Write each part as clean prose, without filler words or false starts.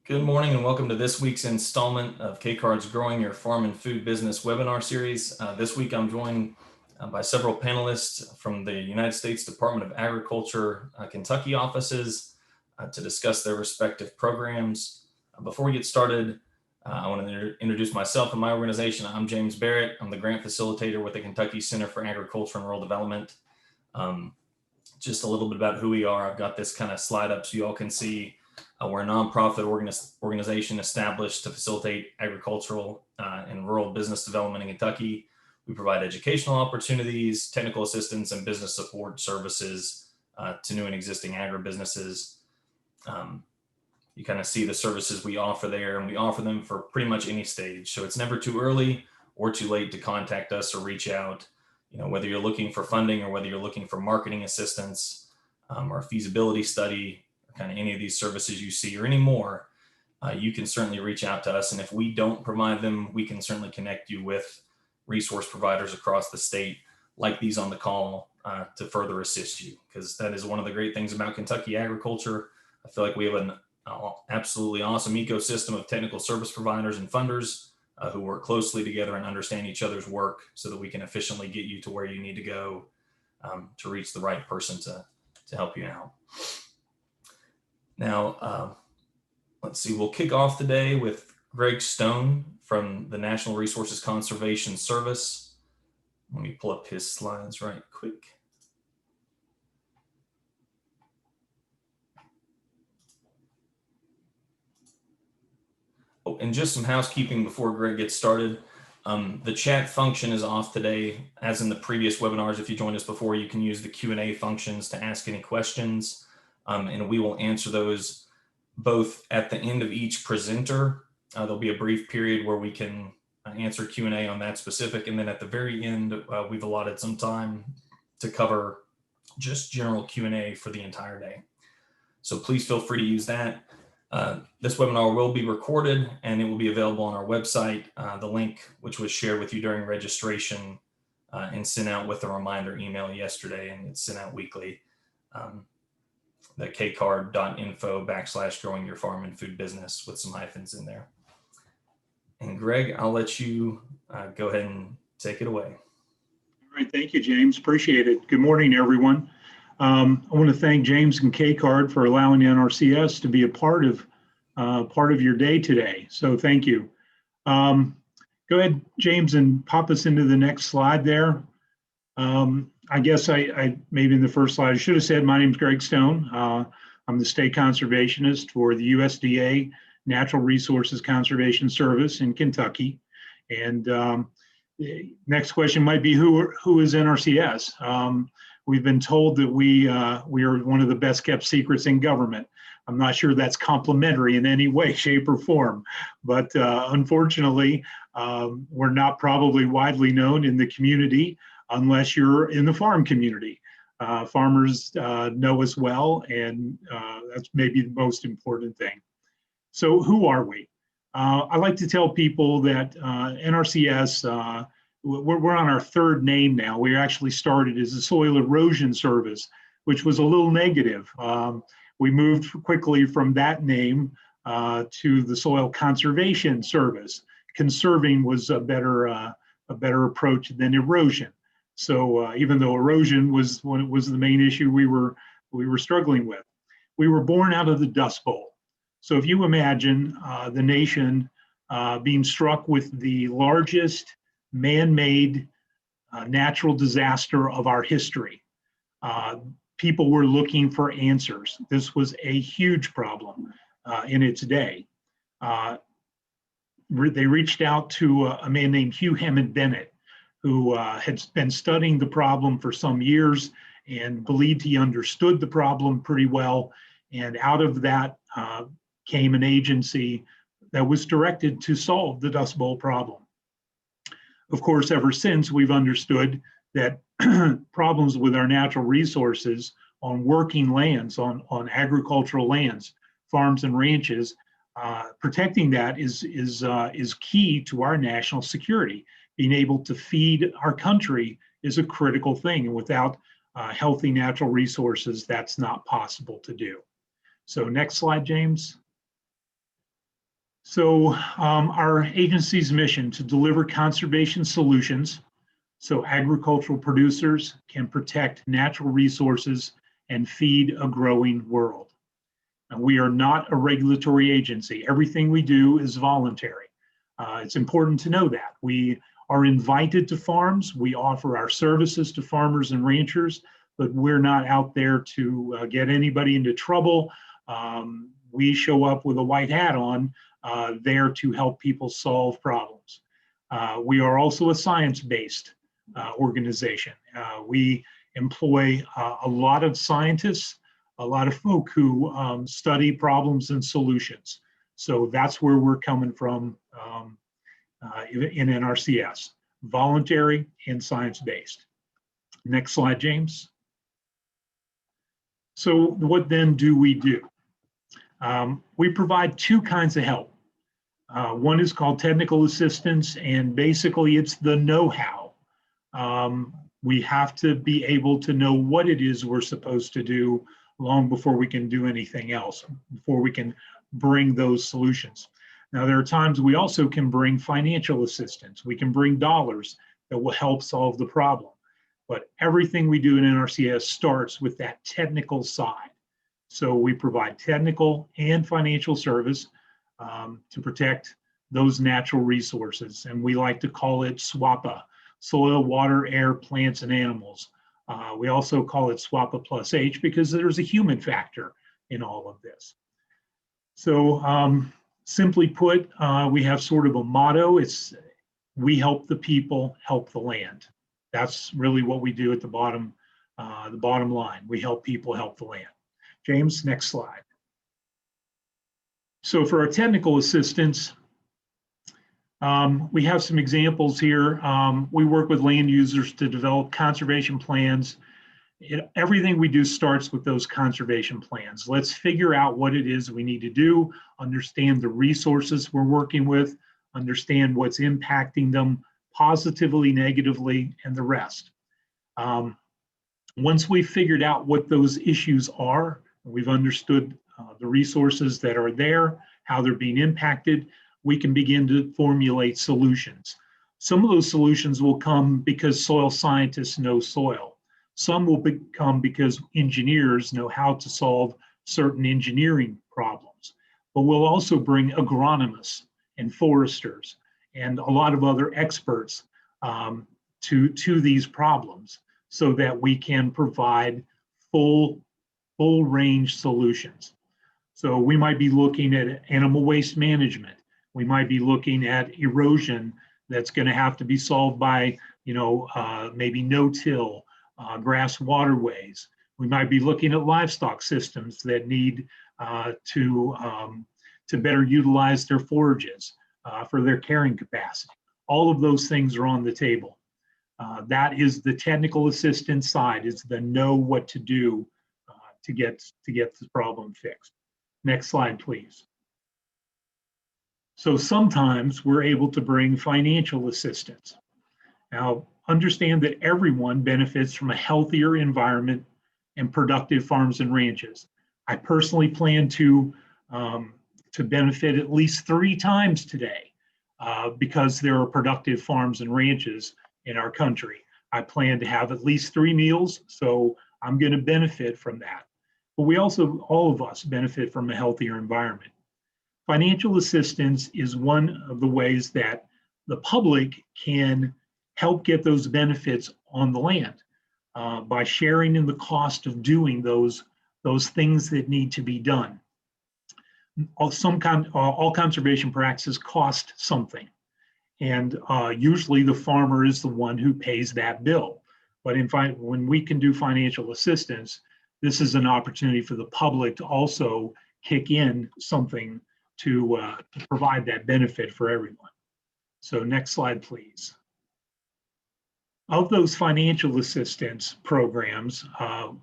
Good morning and welcome to this week's installment of K-Card's Growing Your Farm and Food Business webinar series. This week I'm joined by several panelists from the United States Department of Agriculture Kentucky offices to discuss their respective programs. Before we get started, I want to introduce myself and my organization. I'm James Barrett. I'm the grant facilitator with the Kentucky Center for Agriculture and Rural Development. Just a little bit about who we are. I've got this kind of slide up so you all can see. We're a nonprofit organization established to facilitate agricultural and rural business development in Kentucky. We provide educational opportunities, technical assistance, and business support services to new and existing agribusinesses. You kind of see the services we offer there, and we offer them for pretty much any stage. So it's never too early or too late to contact us or reach out. Whether you're looking for funding or whether you're looking for marketing assistance or a feasibility study, kind of any of these services you see or any more, you can certainly reach out to us. And if we don't provide them, we can certainly connect you with resource providers across the state like these on the call to further assist you, because that is one of the great things about Kentucky agriculture. I feel like we have an absolutely awesome ecosystem of technical service providers and funders who work closely together and understand each other's work so that we can efficiently get you to where you need to go to reach the right person to help you out. Now, let's see, we'll kick off today with Greg Stone from the National Resources Conservation Service. Let me pull up his slides right quick. Oh, and just some housekeeping before Greg gets started. The chat function is off today. As in the previous webinars, if you joined us before, you can use the Q&A functions to ask any questions. And we will answer those both at the end of each presenter. There'll be a brief period where we can answer Q&A on that specific. And then at the very end, we've allotted some time to cover just general Q&A for the entire day. So please feel free to use that. This webinar will be recorded and it will be available on our website. The link, which was shared with you during registration and sent out with a reminder email yesterday, and it's sent out weekly. The kcard.info/growing your farm and food business with some hyphens in there. And Greg, I'll let you go ahead and take it away. All right, thank you, James. Appreciate it. Good morning, everyone. I want to thank James and K-Card for allowing the NRCS to be a part of your day today. So thank you. Go ahead, James, and pop us into the next slide there. I guess I maybe in the first slide, I should have said my name is Greg Stone. I'm the state conservationist for the USDA Natural Resources Conservation Service in Kentucky. And the next question might be, who is NRCS? We've been told that we are one of the best kept secrets in government. I'm not sure that's complimentary in any way, shape, or form, but unfortunately, we're not probably widely known in the community unless you're in the farm community. Farmers know us well, and that's maybe the most important thing. So who are we? I like to tell people that NRCS, we're on our third name now. We actually started as a soil erosion service, which was a little negative. We moved quickly from that name to the soil conservation service. Conserving was a better approach than erosion. So even though erosion was the main issue we were struggling with, we were born out of the Dust Bowl. So if you imagine the nation being struck with the largest man-made natural disaster of our history, people were looking for answers. This was a huge problem in its day. They reached out to a man named Hugh Hammond Bennett, who had been studying the problem for some years and believed he understood the problem pretty well. And out of that came an agency that was directed to solve the Dust Bowl problem. Of course, ever since, we've understood that problems with our natural resources on working lands, on agricultural lands, farms and ranches, protecting that is key to our national security. Being able to feed our country is a critical thing, and without healthy natural resources, that's not possible to do. So next slide, James. So our agency's mission to deliver conservation solutions so agricultural producers can protect natural resources and feed a growing world. And we are not a regulatory agency. Everything we do is voluntary. It's important to know that. We are invited to farms. We offer our services to farmers and ranchers, but we're not out there to get anybody into trouble. We show up with a white hat on, there to help people solve problems. We are also a science-based organization. We employ a lot of scientists, a lot of folk who study problems and solutions. So that's where we're coming from in NRCS, voluntary and science-based. Next slide, James. So what then do we do? We provide two kinds of help. One is called technical assistance, and basically it's the know-how. We have to be able to know what it is we're supposed to do long before we can do anything else, before we can bring those solutions. Now, there are times we also can bring financial assistance. We can bring dollars that will help solve the problem. But everything we do in NRCS starts with that technical side. So we provide technical and financial service to protect those natural resources. And we like to call it SWAPA, soil, water, air, plants, and animals. We also call it SWAPA plus H because there's a human factor in all of this. So simply put, we have sort of a motto. It's we help the people, help the land. That's really what we do at the bottom line. We help people, help the land. James, next slide. So for our technical assistance, we have some examples here. We work with land users to develop conservation plans. Everything we do starts with those conservation plans. Let's figure out what it is we need to do, understand the resources we're working with, understand what's impacting them positively, negatively, and the rest. Once we've figured out what those issues are, we've understood the resources that are there, how they're being impacted, we can begin to formulate solutions. Some of those solutions will come because soil scientists know soil. Some will come because engineers know how to solve certain engineering problems. But we'll also bring agronomists and foresters and a lot of other experts to these problems so that we can provide full range solutions. So we might be looking at animal waste management. We might be looking at erosion that's going to have to be solved by, maybe no-till, grass waterways. We might be looking at livestock systems that need to better utilize their forages for their carrying capacity. All of those things are on the table. That is the technical assistance side, is the know what to do to get the problem fixed. Next slide, please. So sometimes we're able to bring financial assistance. Now, understand that everyone benefits from a healthier environment and productive farms and ranches. I personally plan to benefit at least 3 times today because there are productive farms and ranches in our country. I plan to have at least 3 meals, so I'm going to benefit from that. But we also, all of us, benefit from a healthier environment. Financial assistance is one of the ways that the public can help get those benefits on the land by sharing in the cost of doing those things that need to be done. All conservation practices cost something, and usually the farmer is the one who pays that bill. But when we can do financial assistance, this is an opportunity for the public to also kick in something to provide that benefit for everyone. So next slide, please. Of those financial assistance programs, I'm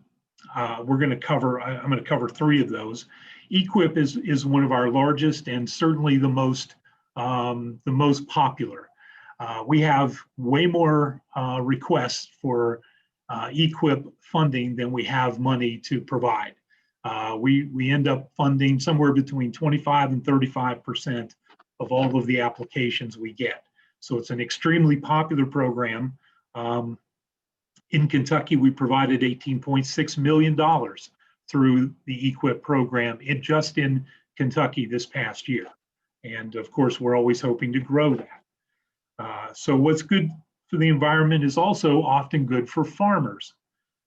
going to cover 3 of those. EQIP is one of our largest and certainly the most popular. We have way more requests for EQIP funding than we have money to provide. We end up funding somewhere between 25 and 35% of all of the applications we get. So it's an extremely popular program. In Kentucky, we provided $18.6 million through the EQIP program just in Kentucky this past year. And of course, we're always hoping to grow that. So what's good for the environment is also often good for farmers.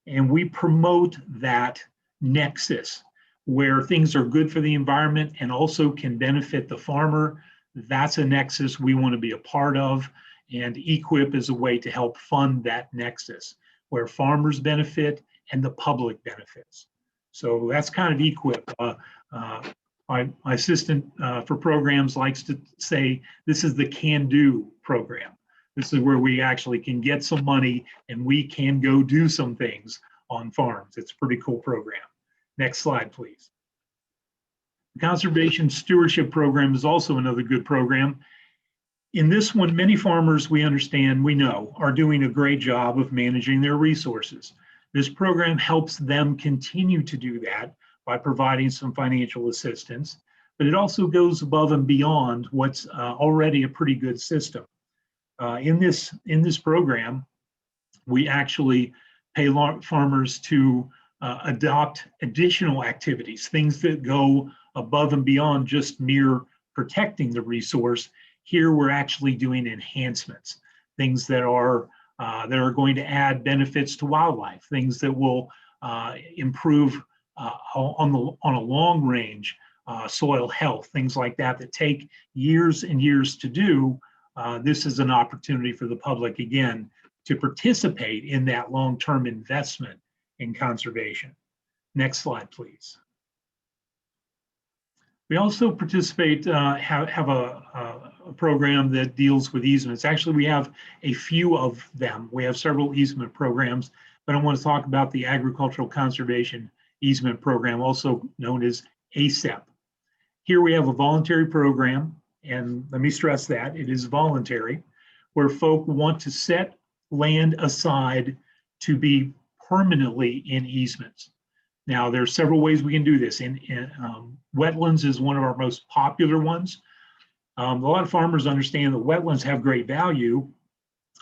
And we promote that nexus where things are good for the environment and also can benefit the farmer. That's a nexus we want to be a part of. And EQIP is a way to help fund that nexus where farmers benefit and the public benefits. So that's kind of EQIP. My assistant for programs likes to say, this is the can-do program. This is where we actually can get some money and we can go do some things on farms. It's a pretty cool program. Next slide, please. The Conservation Stewardship Program is also another good program. In this one, many farmers, we understand, we know, are doing a great job of managing their resources. This program helps them continue to do that by providing some financial assistance, but it also goes above and beyond what's already a pretty good system. In this program, we actually pay farmers to adopt additional activities, things that go above and beyond just mere protecting the resource. Here, we're actually doing enhancements, things that are going to add benefits to wildlife, things that will improve on a long range soil health, things like that that take years and years to do. This is an opportunity for the public, again, to participate in that long-term investment in conservation. Next slide, please. We also participate, have a program that deals with easements. Actually, we have a few of them. We have several easement programs, but I want to talk about the Agricultural Conservation Easement Program, also known as ACEP. Here we have a voluntary program, and let me stress that it is voluntary, where folk want to set land aside to be permanently in easements. Now, there are several ways we can do this. Wetlands is one of our most popular ones. A lot of farmers understand that wetlands have great value,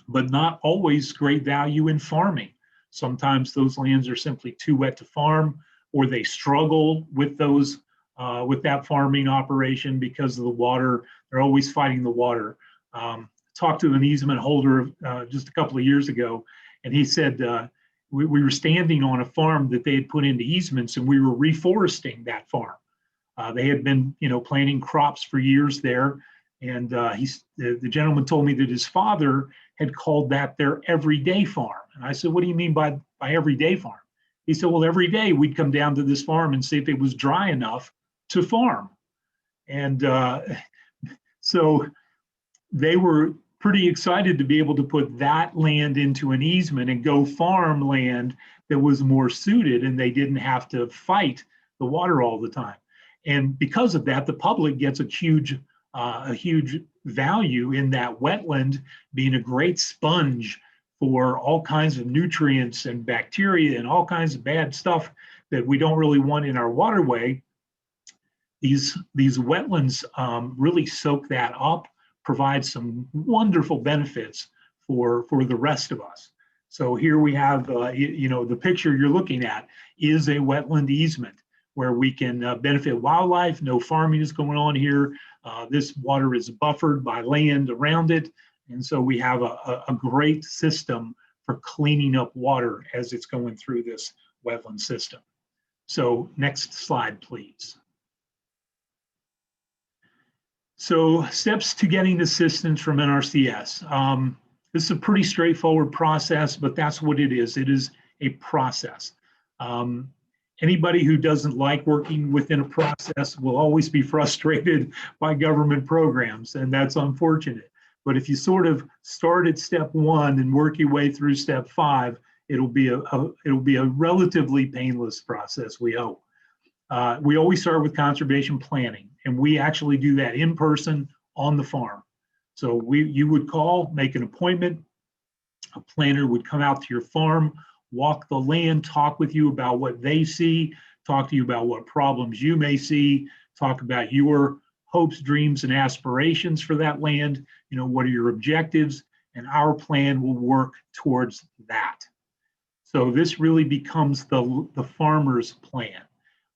but not always great value in farming. Sometimes those lands are simply too wet to farm, or they struggle with those with that farming operation because of the water. They're always fighting the water. Talked to an easement holder just a couple of years ago, and he said we were standing on a farm that they had put into easements, and we were reforesting that farm. They had been, planting crops for years there, and the gentleman told me that his father had called that their everyday farm. And I said, "What do you mean by everyday farm?" He said, "Well, every day we'd come down to this farm and see if it was dry enough to farm." And so they were pretty excited to be able to put that land into an easement and go farm land that was more suited, and they didn't have to fight the water all the time. And because of that, the public gets a huge value in that wetland being a great sponge for all kinds of nutrients and bacteria and all kinds of bad stuff that we don't really want in our waterway. These wetlands really soak that up, provide some wonderful benefits for the rest of us. So here we have, the picture you're looking at is a wetland easement where we can benefit wildlife. No farming is going on here. This water is buffered by land around it. And so we have a great system for cleaning up water as it's going through this wetland system. So next slide, please. So steps to getting assistance from NRCS. This is a pretty straightforward process, but that's what it is. It is a process. Anybody who doesn't like working within a process will always be frustrated by government programs, and that's unfortunate. But if you sort of start at step one and work your way through step 5, it'll be a relatively painless process, we hope. We always start with conservation planning, and we actually do that in person on the farm. So you would call, make an appointment, a planner would come out to your farm, walk the land, talk with you about what they see, talk to you about what problems you may see, talk about your hopes, dreams, and aspirations for that land. What are your objectives? And our plan will work towards that. So this really becomes the farmer's plan.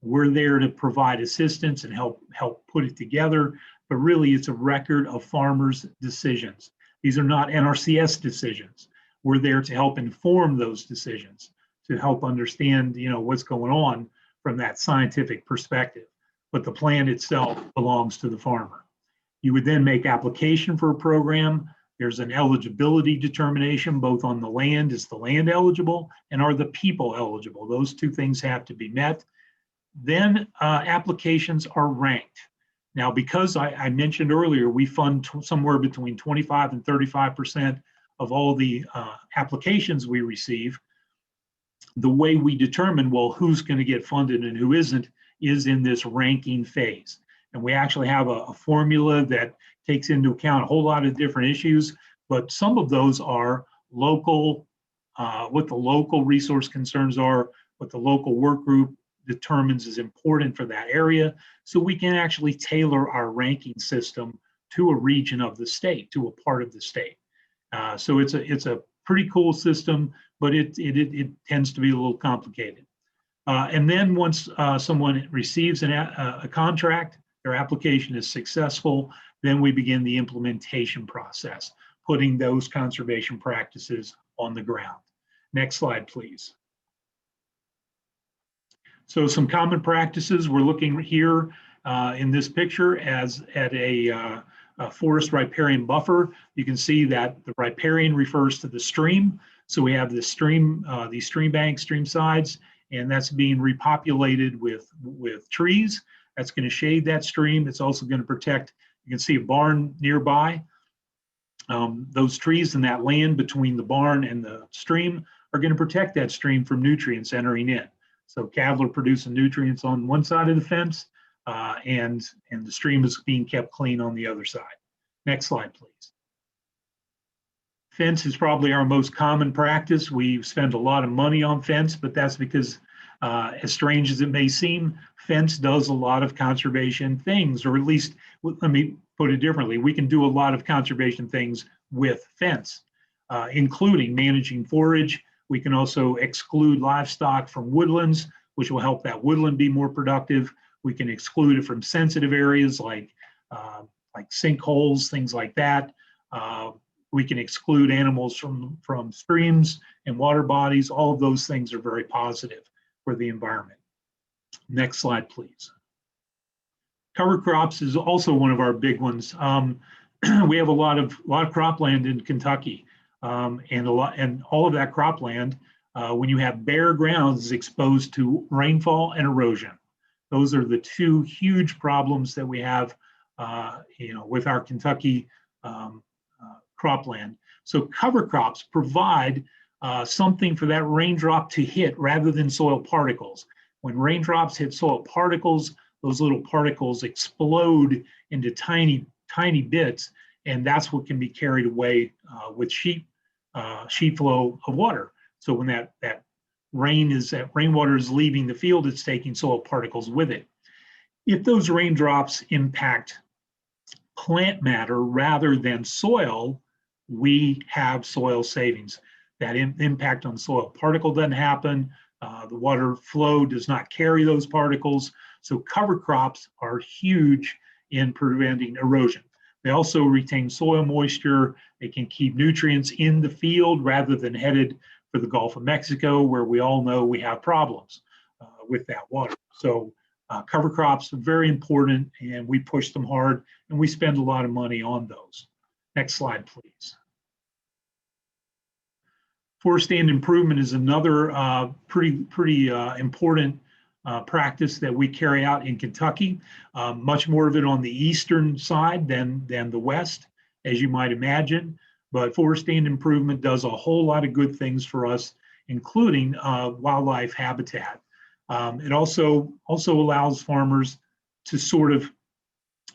We're there to provide assistance and help put it together, but really it's a record of farmers' decisions. These are not NRCS decisions. We're there to help inform those decisions, to help understand, what's going on from that scientific perspective. But the plan itself belongs to the farmer. You would then make application for a program. There's an eligibility determination, both on the land, is the land eligible, and are the people eligible? Those two things have to be met. Then applications are ranked. Now, because I mentioned earlier, we fund somewhere between 25 and 35% of all the applications we receive. The way we determine, well, who's going to get funded and who isn't, is in this ranking phase. And we actually have a formula that takes into account a whole lot of different issues, but some of those are local, what the local resource concerns are, what the local work group determines is important for that area. So we can actually tailor our ranking system to a region of the state, to a part of the state. So it's a pretty cool system, but it tends to be a little complicated. And then once someone receives a contract, their application is successful, then we begin the implementation process, putting those conservation practices on the ground. Next slide, please. So some common practices we're looking here in this picture as at a forest riparian buffer. You can see that the riparian refers to the stream. So we have this stream, these stream banks, stream sides, and that's being repopulated with trees. That's going to shade that stream. It's also going to protect, you can see a barn nearby. Those trees and that land between the barn and the stream are going to protect that stream from nutrients entering in. So cattle are producing nutrients on one side of the fence, and the stream is being kept clean on the other side. Next slide, please. Fence is probably our most common practice. We spend a lot of money on fence, but that's because, as strange as it may seem, fence does a lot of conservation things, or at least, let me put it differently, we can do a lot of conservation things with fence, including managing forage. We can also exclude livestock from woodlands, which will help that woodland be more productive. We can exclude it from sensitive areas like sinkholes, things like that. We can exclude animals from streams and water bodies. All of those things are very positive for the environment. Next slide, please. Cover crops is also one of our big ones. We have a lot of cropland in Kentucky, and all of that cropland, when you have bare ground, is exposed to rainfall and erosion. Those are the two huge problems that we have, with our Kentucky cropland. So cover crops provide something for that raindrop to hit rather than soil particles. When raindrops hit soil particles, those little particles explode into tiny bits, and that's what can be carried away with sheet flow of water. So when that rainwater is leaving the field, it's taking soil particles with it. If those raindrops impact plant matter rather than soil, we have soil savings. That impact on soil particle doesn't happen. The water flow does not carry those particles. So cover crops are huge in preventing erosion. They also retain soil moisture. They can keep nutrients in the field rather than headed for the Gulf of Mexico, where we all know we have problems with that water. So cover crops are very important, and we push them hard, and we spend a lot of money on those. Next slide, please. Forest stand improvement is another pretty important practice that we carry out in Kentucky. Much more of it on the eastern side than the west, as you might imagine. But forest stand improvement does a whole lot of good things for us, including wildlife habitat. It also allows farmers to sort of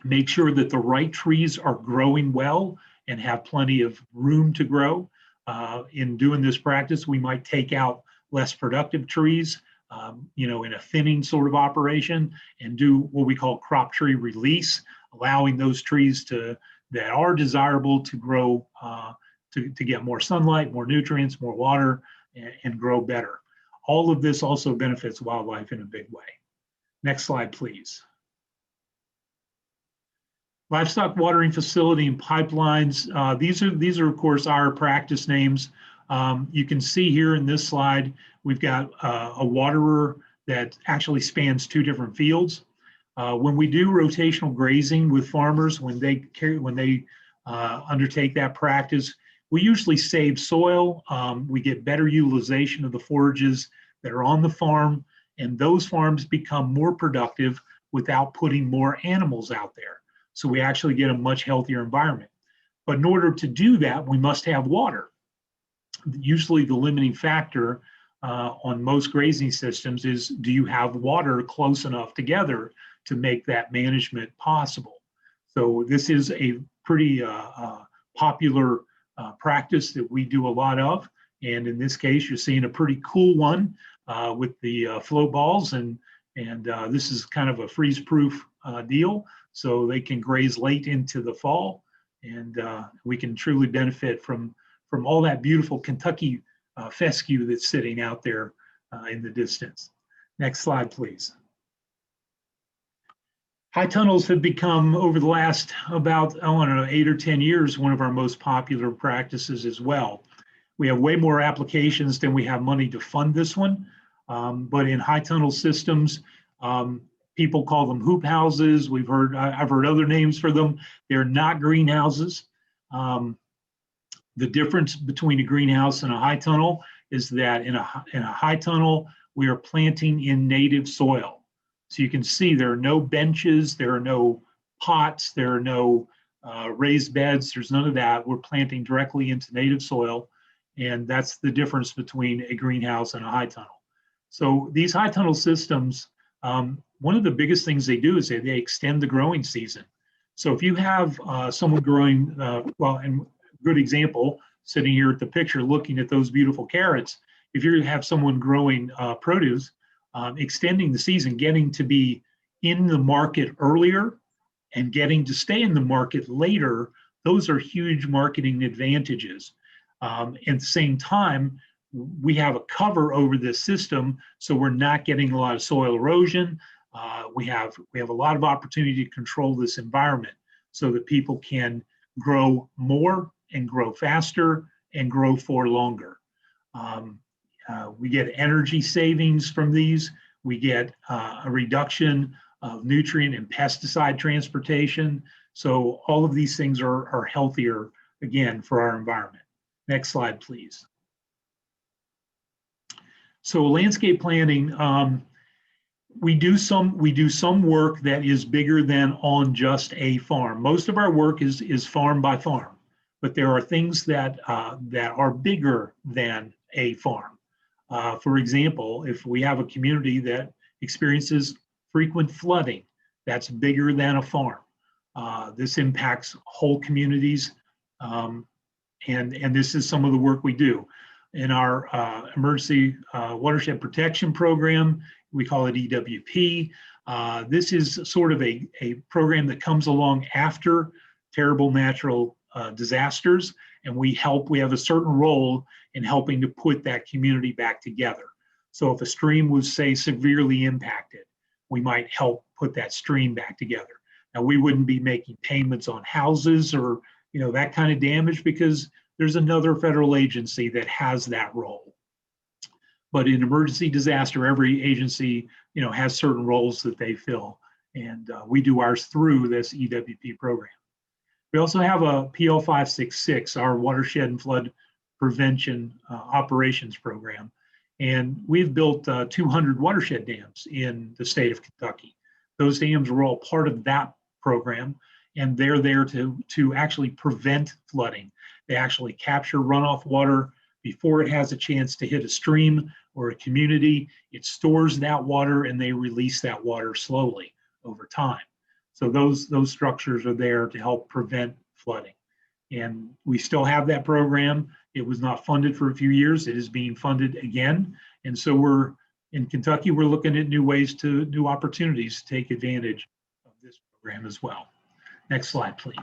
make sure that the right trees are growing well and have plenty of room to grow. In doing this practice, we might take out less productive trees, in a thinning sort of operation, and do what we call crop tree release, allowing those trees that are desirable to grow, to get more sunlight, more nutrients, more water, and grow better. All of this also benefits wildlife in a big way. Next slide, please. Livestock watering facility and pipelines. These are of course our practice names. You can see here in this slide, we've got a waterer that actually spans 2 different fields. When we do rotational grazing with farmers, when they undertake that practice, we usually save soil. We get better utilization of the forages that are on the farm, and those farms become more productive without putting more animals out there. So we actually get a much healthier environment. But in order to do that, we must have water. Usually the limiting factor on most grazing systems is, do you have water close enough together to make that management possible? So this is a pretty popular practice that we do a lot of. And in this case, you're seeing a pretty cool one with the float balls. And this is kind of a freeze-proof deal. So they can graze late into the fall. And we can truly benefit from all that beautiful Kentucky fescue that's sitting out there in the distance. Next slide, please. High tunnels have become, over the last about, I don't know, 8 or 10 years, one of our most popular practices as well. We have way more applications than we have money to fund this one. But in high tunnel systems, people call them hoop houses. I've heard other names for them. They're not greenhouses. The difference between a greenhouse and a high tunnel is that in a high tunnel, we are planting in native soil. So you can see there are no benches, there are no pots, there are no raised beds, there's none of that. We're planting directly into native soil, and that's the difference between a greenhouse and a high tunnel. So these high tunnel systems, one of the biggest things they do is they extend the growing season. So if you have someone growing, and good example, sitting here at the picture looking at those beautiful carrots, if you have someone growing produce, extending the season, getting to be in the market earlier and getting to stay in the market later, those are huge marketing advantages. At the same time, we have a cover over this system, so we're not getting a lot of soil erosion. We have a lot of opportunity to control this environment so that people can grow more and grow faster and grow for longer. We get energy savings from these. We get a reduction of nutrient and pesticide transportation. So all of these things are healthier, again, for our environment. Next slide, please. So landscape planning, we do some work that is bigger than on just a farm. Most of our work is farm by farm, but there are things that are bigger than a farm. For example, if we have a community that experiences frequent flooding, that's bigger than a farm. This impacts whole communities, and this is some of the work we do. In our emergency watershed protection program, we call it EWP. This is sort of a program that comes along after terrible natural disasters, and we have a certain role in helping to put that community back together. So if a stream was, say, severely impacted, we might help put that stream back together. Now, we wouldn't be making payments on houses or that kind of damage, because there's another federal agency that has that role. But in emergency disaster, every agency has certain roles that they fill, and we do ours through this EWP program. We also have a PL 566, our watershed and flood prevention operations program, and we've built 200 watershed dams in the state of Kentucky. Those dams are all part of that program, and they're there to actually prevent flooding. They actually capture runoff water before it has a chance to hit a stream or a community. It stores that water, and they release that water slowly over time. So those structures are there to help prevent flooding. And we still have that program. It was not funded for a few years. It is being funded again. And so we're in Kentucky, we're looking at new opportunities to take advantage of this program as well. Next slide, please.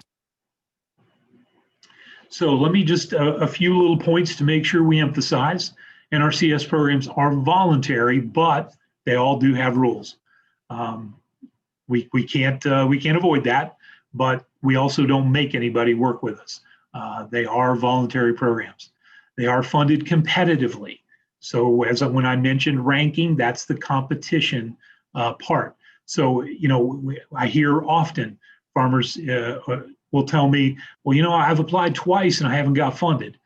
So let me just a few little points to make sure we emphasize. NRCS programs are voluntary, but they all do have rules. We can't avoid that, but we also don't make anybody work with us. They are voluntary programs. They are funded competitively. So when I mentioned ranking, that's the competition part. So, I hear often farmers will tell me, well, I've applied twice and I haven't got funded.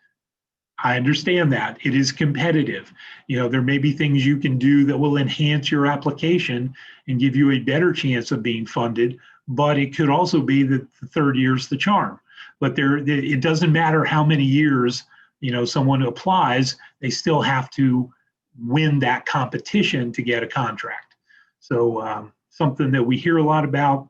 I understand that. It is competitive. There may be things you can do that will enhance your application and give you a better chance of being funded, but it could also be that the third year's the charm. But it doesn't matter how many years someone applies, they still have to win that competition to get a contract. So something that we hear a lot about.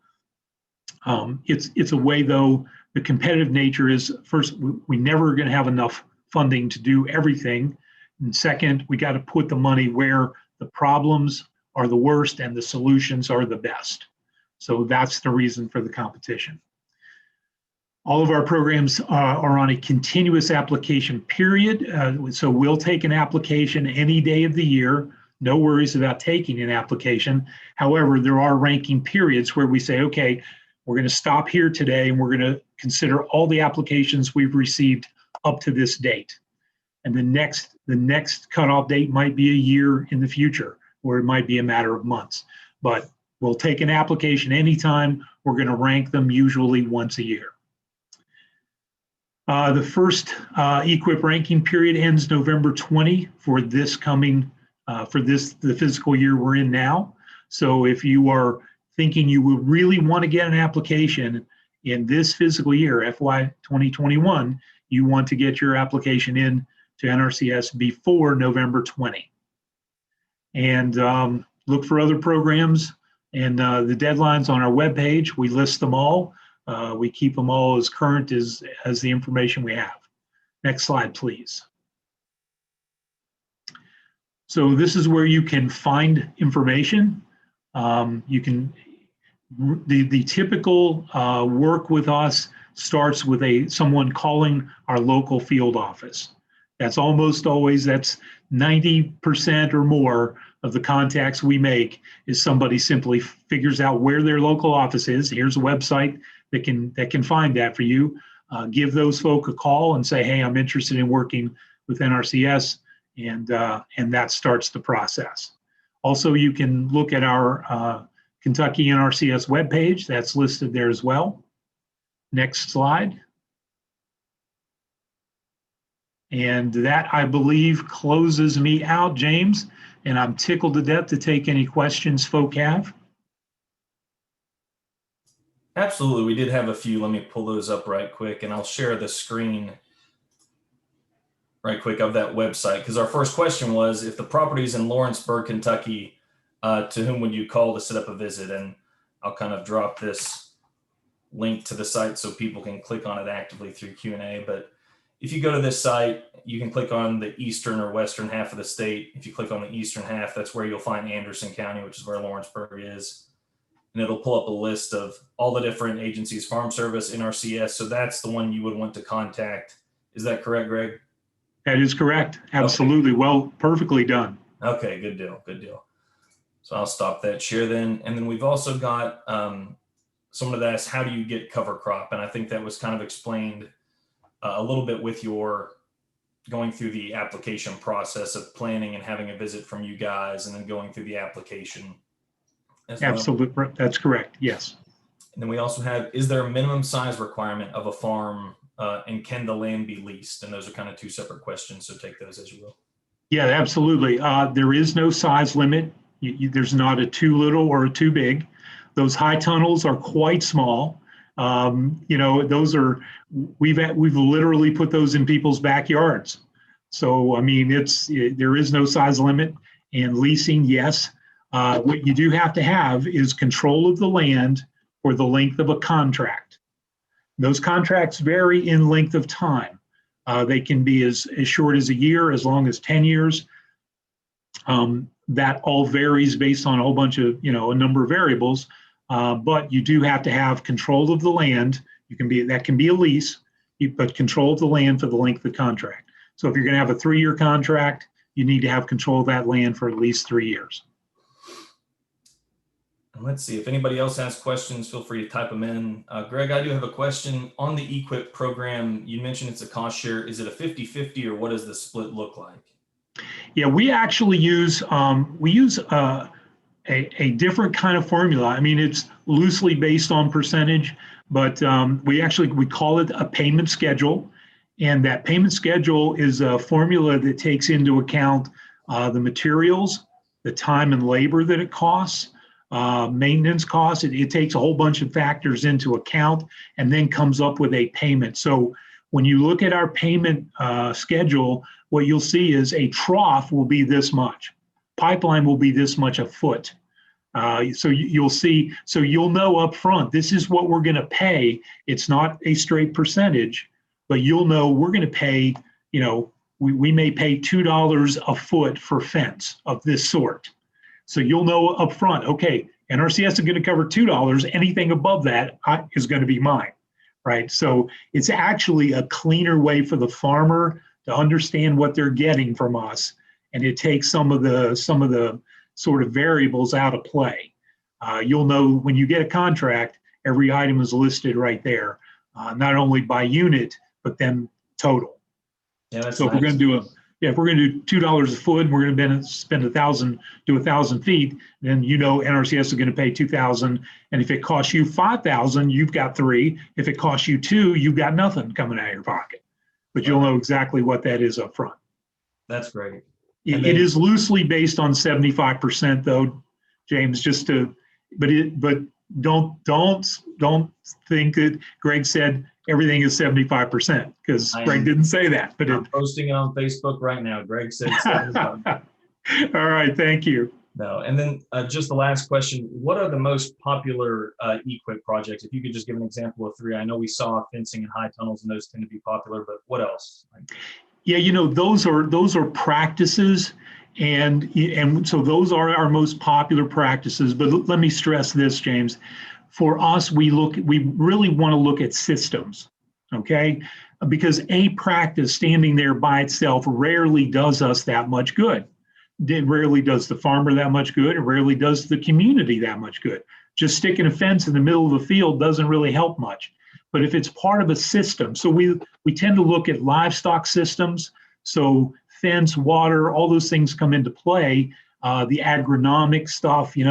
It's a way, though, the competitive nature is, first, we never are going to have enough funding to do everything. And second, we got to put the money where the problems are the worst and the solutions are the best. So that's the reason for the competition. All of our programs are on a continuous application period. So we'll take an application any day of the year. No worries about taking an application. However, there are ranking periods where we say, okay, we're going to stop here today and we're going to consider all the applications we've received up to this date. And the next cutoff date might be a year in the future, or it might be a matter of months. But we'll take an application anytime. We're going to rank them usually once a year. The first EQIP ranking period ends November 20 for the fiscal year we're in now. So if you are thinking you would really want to get an application in this fiscal year, FY 2021, you want to get your application in to NRCS before November 20. And look for other programs and the deadlines on our webpage. We list them all. We keep them all as current as the information we have. Next slide, please. So this is where you can find information. The typical work with us starts with someone calling our local field office. That's almost always, that's 90% or more of the contacts we make is somebody simply figures out where their local office is. Here's a website that can find that for you. Give those folk a call and say, hey, I'm interested in working with NRCS, and that starts the process. Also, you can look at our Kentucky NRCS webpage. That's listed there as well. Next slide. And that, I believe, closes me out, James, and I'm tickled to death to take any questions folk have. Absolutely. We did have a few. Let me pull those up right quick, and I'll share the screen right quick of that website, because our first question was, if the property's in Lawrenceburg, Kentucky, to whom would you call to set up a visit? And I'll kind of drop this link to the site so people can click on it actively through Q&A. But if you go to this site, you can click on the eastern or western half of the state. If you click on the eastern half, that's where you'll find Anderson County, which is where Lawrenceburg is. And it'll pull up a list of all the different agencies, Farm Service, NRCS. So that's the one you would want to contact. Is that correct, Greg? That is correct. Absolutely. Okay. Well, perfectly done. Okay, good deal. Good deal. So I'll stop that share then. And then we've also got someone that asked, how do you get cover crop? And I think that was kind of explained a little bit with your going through the application process of planning and having a visit from you guys and then going through the application. Absolutely. Well. That's correct. Yes. And then we also have, is there a minimum size requirement of a farm and can the land be leased? And those are kind of two separate questions. So take those as you will. Yeah, absolutely. There is no size limit. There's not a too little or a too big. Those high tunnels are quite small. Those are, we've literally put those in people's backyards. So, I mean, there is no size limit. And leasing, yes. What you do have to have is control of the land for the length of a contract. Those contracts vary in length of time. They can be as short as a year, as long as 10 years. That all varies based on a whole bunch of, a number of variables. But you do have to have control of the land. That can be a lease, but control of the land for the length of the contract. So if you're going to have a 3-year contract, you need to have control of that land for at least 3 years. And let's see, if anybody else has questions, feel free to type them in. Greg, I do have a question on the EQIP program. You mentioned it's a cost share. Is it a 50-50 or what does the split look like? Yeah, we actually use a different kind of formula. I mean, it's loosely based on percentage, but we call it a payment schedule. And that payment schedule is a formula that takes into account the materials, the time and labor that it costs, maintenance costs. It takes a whole bunch of factors into account and then comes up with a payment. So when you look at our payment schedule, what you'll see is a trough will be this much. Pipeline will be this much a foot. So you'll see, so you'll know up front, this is what we're going to pay. It's not a straight percentage, but you'll know we're going to pay, we may pay $2 a foot for fence of this sort. So you'll know up front, okay, NRCS is going to cover $2. Anything above that is going to be mine, right? So it's actually a cleaner way for the farmer to understand what they're getting from us. And it takes some of the sort of variables out of play. You'll know when you get a contract, every item is listed right there, not only by unit, but then total. Yeah, that's so nice. If we're going to do if we're going to do $2 a foot and we're going to spend 1,000 feet, then NRCS is going to pay 2,000. And if it costs you 5,000, you've got 3. If it costs you 2, you've got nothing coming out of your pocket. But you'll know exactly what that is up front. That's great. It is loosely based on 75%, though, James. But don't think that Greg said everything is 75%, because Greg didn't say that. But I'm posting it on Facebook right now. Greg said 75. All right, thank you. No, and then just the last question: what are the most popular EQIP projects? If you could just give an example of 3. I know we saw fencing and high tunnels, and those tend to be popular. But what else? Yeah, those are practices, and so those are our most popular practices. But let me stress this, James. For us, we really want to look at systems, okay? Because a practice standing there by itself rarely does us that much good. It rarely does the farmer that much good. It rarely does the community that much good. Just sticking a fence in the middle of the field doesn't really help much. But if it's part of a system, so we tend to look at livestock systems, so fence, water, all those things come into play. The agronomic stuff, we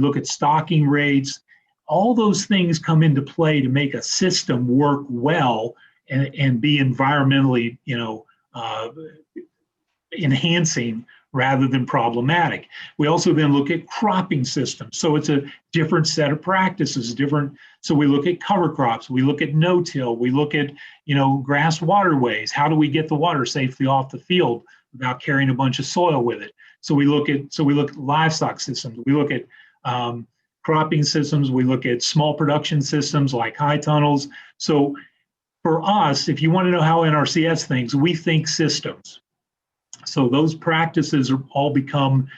look at stocking rates. All those things come into play to make a system work well and be environmentally, enhancing rather than problematic. We also then look at cropping systems. So it's a different set of practices, so we look at cover crops, we look at no-till, we look at, grass waterways. How do we get the water safely off the field without carrying a bunch of soil with it? So we look at livestock systems, we look at cropping systems, we look at small production systems like high tunnels. So for us, if you want to know how NRCS thinks, we think systems. So those practices all become,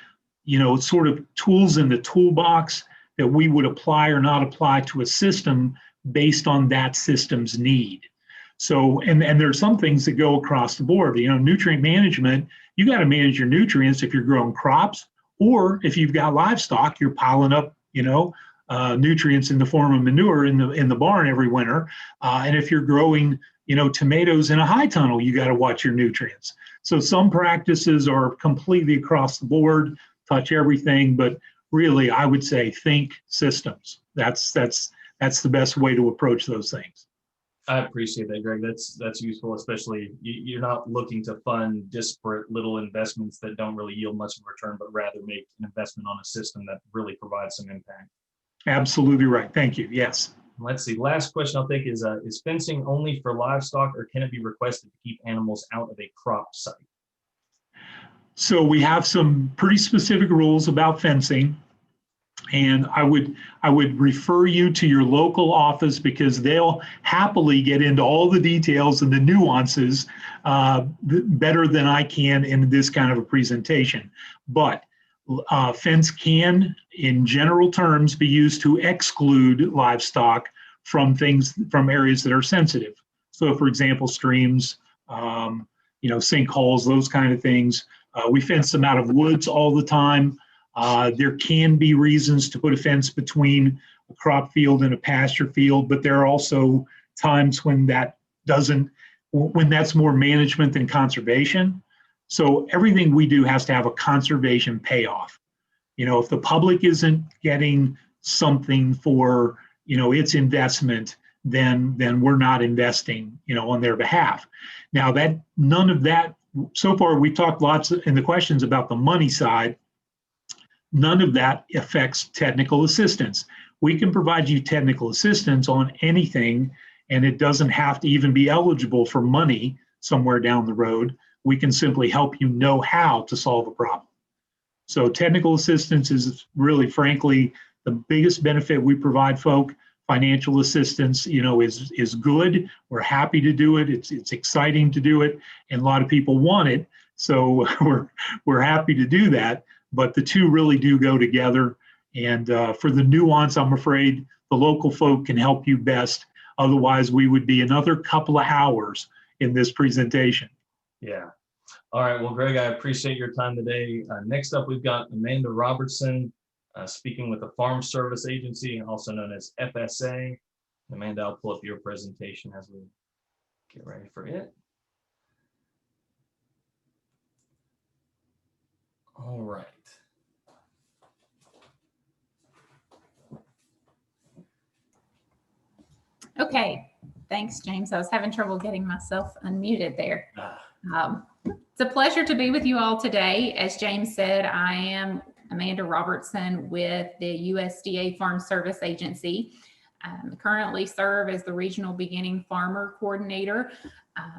sort of tools in the toolbox that we would apply or not apply to a system based on that system's need. So, and there's some things that go across the board. Nutrient management, you got to manage your nutrients if you're growing crops, or if you've got livestock, you're piling up, nutrients in the form of manure in the barn every winter. And if you're growing, tomatoes in a high tunnel, you got to watch your nutrients. So some practices are completely across the board, touch everything, but really I would say think systems. That's the best way to approach those things. I appreciate that, Greg. That's useful, especially you're not looking to fund disparate little investments that don't really yield much of a return, but rather make an investment on a system that really provides some impact. Absolutely right. Thank you. Yes. Let's see. Last question I'll take is fencing only for livestock, or can it be requested to keep animals out of a crop site? So we have some pretty specific rules about fencing. And I would refer you to your local office because they'll happily get into all the details and the nuances better than I can in this kind of a presentation. But fence can, in general terms, be used to exclude livestock from areas that are sensitive. So, for example, streams, sinkholes, those kind of things. We fence them out of woods all the time. There can be reasons to put a fence between a crop field and a pasture field, but there are also times when that's more management than conservation. So everything we do has to have a conservation payoff. If the public isn't getting something for, its investment, then we're not investing, on their behalf. Now that none of that, so far we've talked lots in the questions about the money side. None of that affects technical assistance. We can provide you technical assistance on anything, and it doesn't have to even be eligible for money somewhere down the road. We can simply help you know how to solve a problem. So technical assistance is really, frankly, the biggest benefit we provide folk. Financial assistance, is good. We're happy to do it. It's exciting to do it, and a lot of people want it. So we're happy to do that. But the two really do go together. And for the nuance, I'm afraid the local folk can help you best. Otherwise, we would be another couple of hours in this presentation. Yeah. All right. Well, Greg, I appreciate your time today. Next up, we've got Amanda Robertson speaking with the Farm Service Agency, also known as FSA. Amanda, I'll pull up your presentation as we get ready for it. All right. Okay, thanks, James. I was having trouble getting myself unmuted there. It's a pleasure to be with you all today. As James said, I am Amanda Robertson with the USDA Farm Service Agency. Currently serve as the Regional Beginning Farmer Coordinator.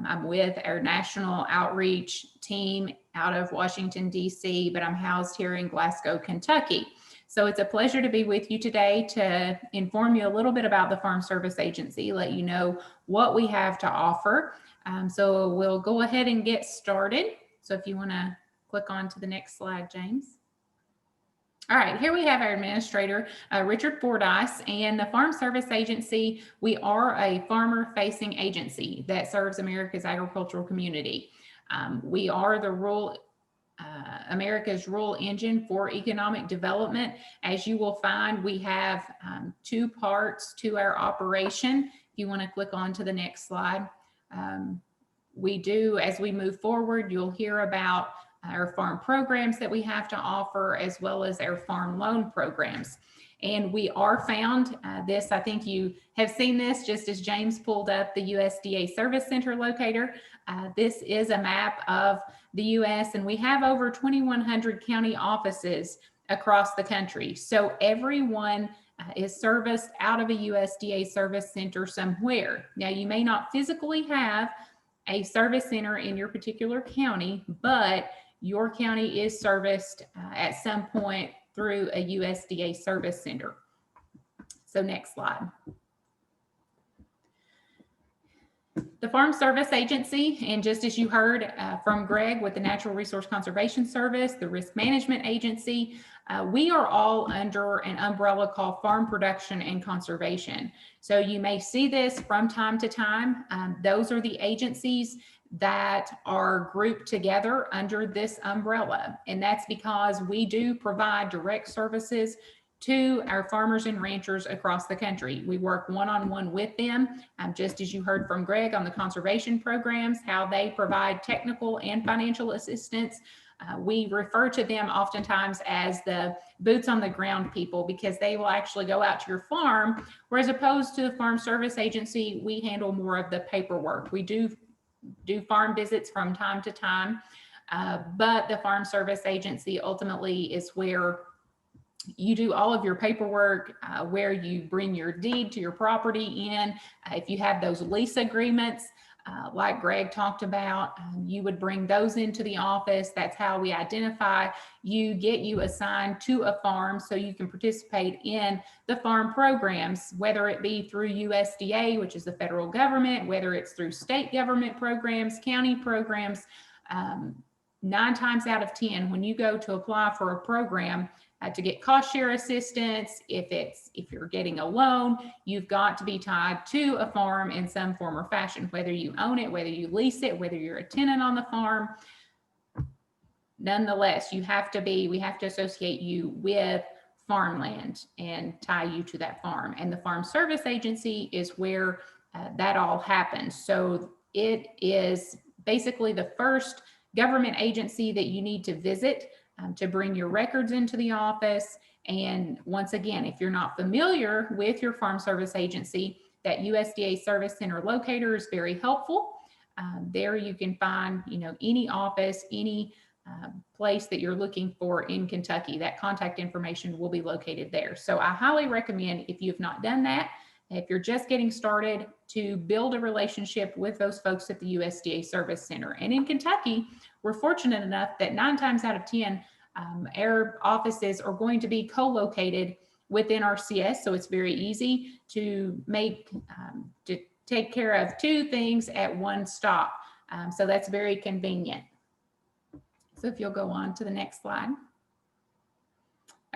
I'm with our national outreach team out of Washington, D.C., but I'm housed here in Glasgow, Kentucky. So it's a pleasure to be with you today to inform you a little bit about the Farm Service Agency, let you know what we have to offer. So we'll go ahead and get started. So if you want to click on to the next slide, James. All right, here we have our administrator, Richard Fordyce, and the Farm Service Agency. We are a farmer-facing agency that serves America's agricultural community. We are the America's rural engine for economic development. As you will find, we have two parts to our operation. If you want to click on to the next slide. We do, as we move forward, you'll hear about our farm programs that we have to offer, as well as our farm loan programs. And we are found, I think you have seen this just as James pulled up the USDA Service Center locator. This is a map of the U.S. and we have over 2,100 county offices across the country. So everyone is serviced out of a USDA Service Center somewhere. Now, you may not physically have a service center in your particular county, but your county is serviced at some point through a USDA service center. So next slide. The Farm Service Agency, and just as you heard from Greg with the Natural Resource Conservation Service, the Risk Management Agency, we are all under an umbrella called Farm Production and Conservation. So you may see this from time to time. Those are the agencies that are grouped together under this umbrella. And that's because we do provide direct services to our farmers and ranchers across the country. We work one-on-one with them, just as you heard from Greg on the conservation programs, how they provide technical and financial assistance. We refer to them oftentimes as the boots on the ground people because they will actually go out to your farm, whereas opposed to the Farm Service Agency, we handle more of the paperwork. We do farm visits from time to time, but the Farm Service Agency ultimately is where you do all of your paperwork, where you bring your deed to your property in. If you have those lease agreements, like Greg talked about. You would bring those into the office. That's how we identify you, get you assigned to a farm so you can participate in the farm programs, whether it be through USDA, which is the federal government, whether it's through state government programs, county programs. 9 times out of 10, when you go to apply for a program, to get cost share assistance, if you're getting a loan, you've got to be tied to a farm in some form or fashion, whether you own it, whether you lease it, whether you're a tenant on the farm. Nonetheless, we have to associate you with farmland and tie you to that farm. And the Farm Service Agency is where that all happens. So it is basically the first government agency that you need to visit to bring your records into the office. And once again, if you're not familiar with your Farm Service Agency, that USDA Service Center locator is very helpful. There you can find, any office, any place that you're looking for in Kentucky. That contact information will be located there. So I highly recommend, if you've not done that, if you're just getting started, to build a relationship with those folks at the USDA Service Center. And in Kentucky, we're fortunate enough that 9 times out of 10, our offices are going to be co-located with NRCS. So it's very easy to take care of 2 things at one stop. So that's very convenient. So if you'll go on to the next slide.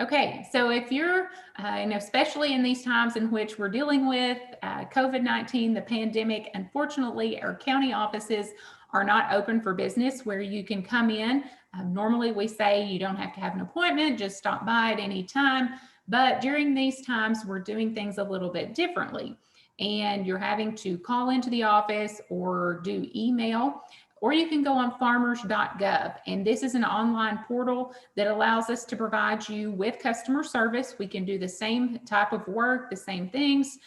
Okay, so if you're, and especially in these times in which we're dealing with COVID-19, the pandemic, unfortunately, our county offices are not open for business where you can come in. Normally we say you don't have to have an appointment, just stop by at any time. But during these times, we're doing things a little bit differently. And you're having to call into the office or do email, or you can go on farmers.gov. And this is an online portal that allows us to provide you with customer service. We can do the same type of work, the same things.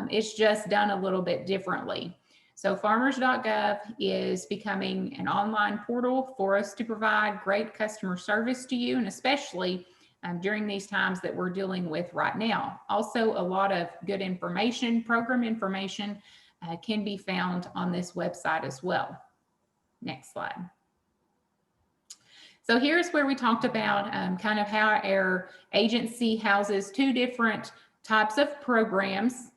It's just done a little bit differently. So farmers.gov is becoming an online portal for us to provide great customer service to you, and especially during these times that we're dealing with right now. Also, a lot of good information, program information can be found on this website as well. Next slide. So here's where we talked about kind of how our agency houses 2 different types of programs.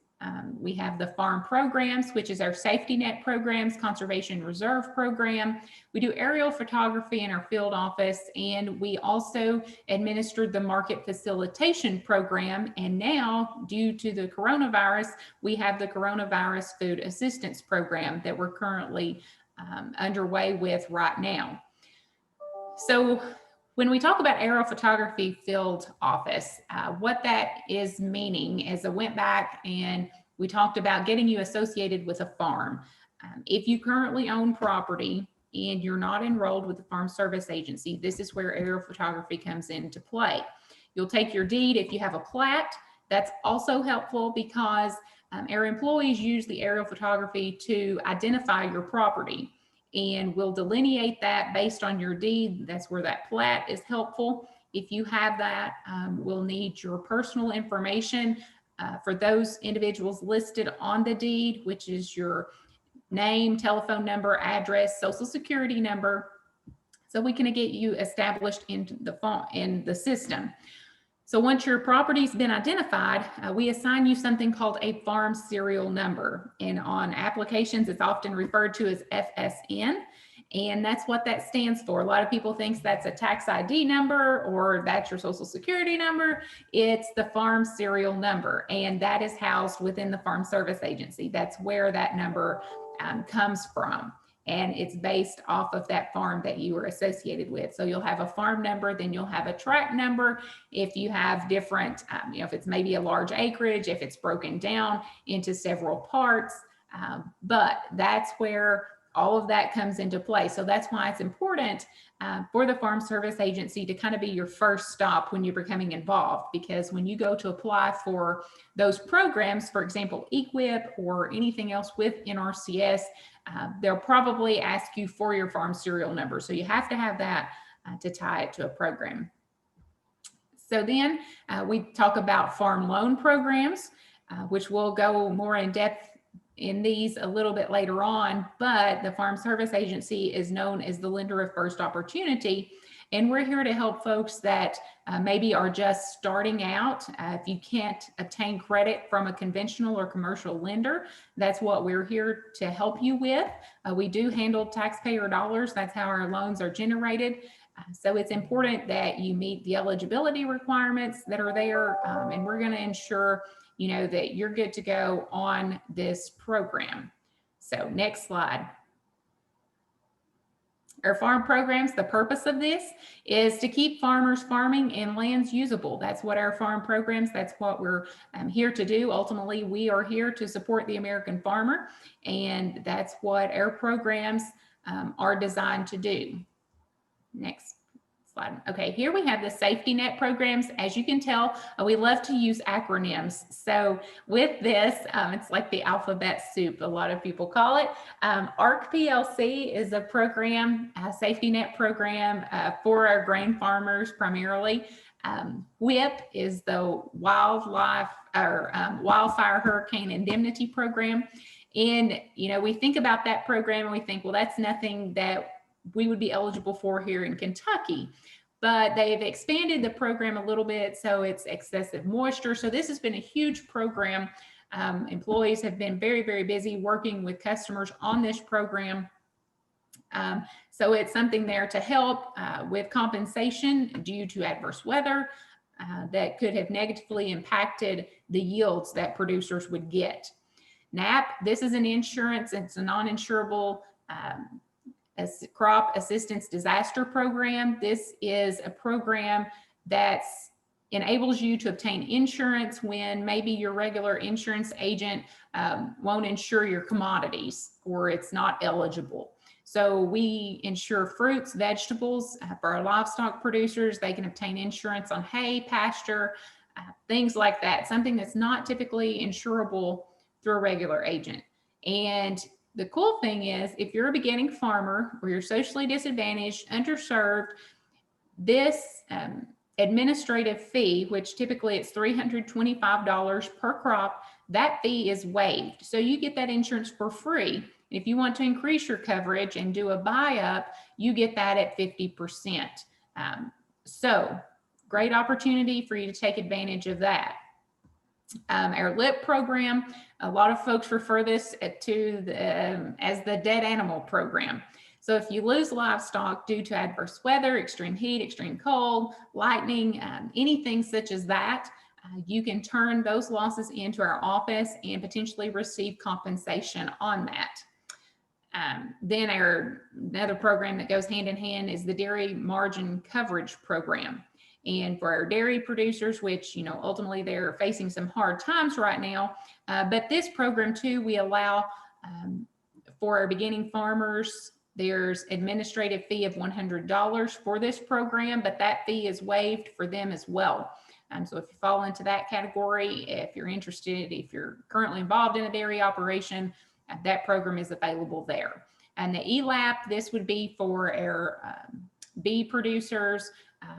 We have the farm programs, which is our safety net programs, conservation reserve program. We do aerial photography in our field office, and we also administered the market facilitation program. And now, due to the coronavirus, we have the coronavirus food assistance program that we're currently underway with right now. So when we talk about aerial photography field office, what that is meaning is I went back and we talked about getting you associated with a farm. If you currently own property and you're not enrolled with the Farm Service Agency, this is where aerial photography comes into play. You'll take your deed. If you have a plat, that's also helpful because our employees use the aerial photography to identify your property, and we'll delineate that based on your deed. That's where that plat is helpful. If you have that, we'll need your personal information for those individuals listed on the deed, which is your name, telephone number, address, social security number, so we can get you established in the system. So once your property's been identified, we assign you something called a farm serial number. And on applications, it's often referred to as FSN. And that's what that stands for. A lot of people think that's a tax ID number or that's your social security number. It's the farm serial number. And that is housed within the Farm Service Agency. That's where that number comes from. And it's based off of that farm that you are associated with. So you'll have a farm number, then you'll have a tract number. If you have different, if it's maybe a large acreage, if it's broken down into several parts, but that's where all of that comes into play. So that's why it's important for the Farm Service Agency to kind of be your first stop when you're becoming involved, because when you go to apply for those programs, for example, EQIP or anything else with NRCS, they'll probably ask you for your farm serial number. So you have to have that to tie it to a program. So then we talk about farm loan programs, which we'll go more in depth in these a little bit later on, but the Farm Service Agency is known as the lender of first opportunity. And we're here to help folks that maybe are just starting out. If you can't obtain credit from a conventional or commercial lender, that's what we're here to help you with. We do handle taxpayer dollars. That's how our loans are generated. So it's important that you meet the eligibility requirements that are there, and we're going to ensure, you know, that you're good to go on this program. So next slide. Our farm programs, the purpose of this is to keep farmers farming and lands usable. That's what our farm programs, that's what we're here to do. Ultimately, we are here to support the American farmer, and that's what our programs are designed to do. Next slide. Okay, here we have the safety net programs. As you can tell, we love to use acronyms. So with this, it's like the alphabet soup, a lot of people call it. ARC PLC is a program, a safety net program for our grain farmers primarily. WHIP is the wildfire hurricane indemnity program. And, you know, we think about that program and we think, well, that's nothing that we would be eligible for here in Kentucky, but they've expanded the program a little bit. So it's excessive moisture. So this has been a huge program. Employees have been very, very busy working with customers on this program. So it's something there to help with compensation due to adverse weather that could have negatively impacted the yields that producers would get. NAP, this is an insurance, it's a non-insurable as crop assistance disaster program. This is a program that enables you to obtain insurance when maybe your regular insurance agent won't insure your commodities or it's not eligible. So we insure fruits, vegetables for our livestock producers. They can obtain insurance on hay, pasture, things like that, something that's not typically insurable through a regular agent. And the cool thing is, if you're a beginning farmer or you're socially disadvantaged, underserved, this administrative fee, which typically it's $325 per crop, that fee is waived. So you get that insurance for free. If you want to increase your coverage and do a buy-up, you get that at 50%. So great opportunity for you to take advantage of that. Our LIP program, a lot of folks refer this to as the dead animal program. So if you lose livestock due to adverse weather, extreme heat, extreme cold, lightning, anything such as that, you can turn those losses into our office and potentially receive compensation on that. Then another program that goes hand in hand is the dairy margin coverage program. And for our dairy producers, which, you know, ultimately they're facing some hard times right now, but this program too, we allow for our beginning farmers, there's administrative fee of $100 for this program, but that fee is waived for them as well. So if you fall into that category, if you're interested, if you're currently involved in a dairy operation, that program is available there. And the ELAP, this would be for our bee producers.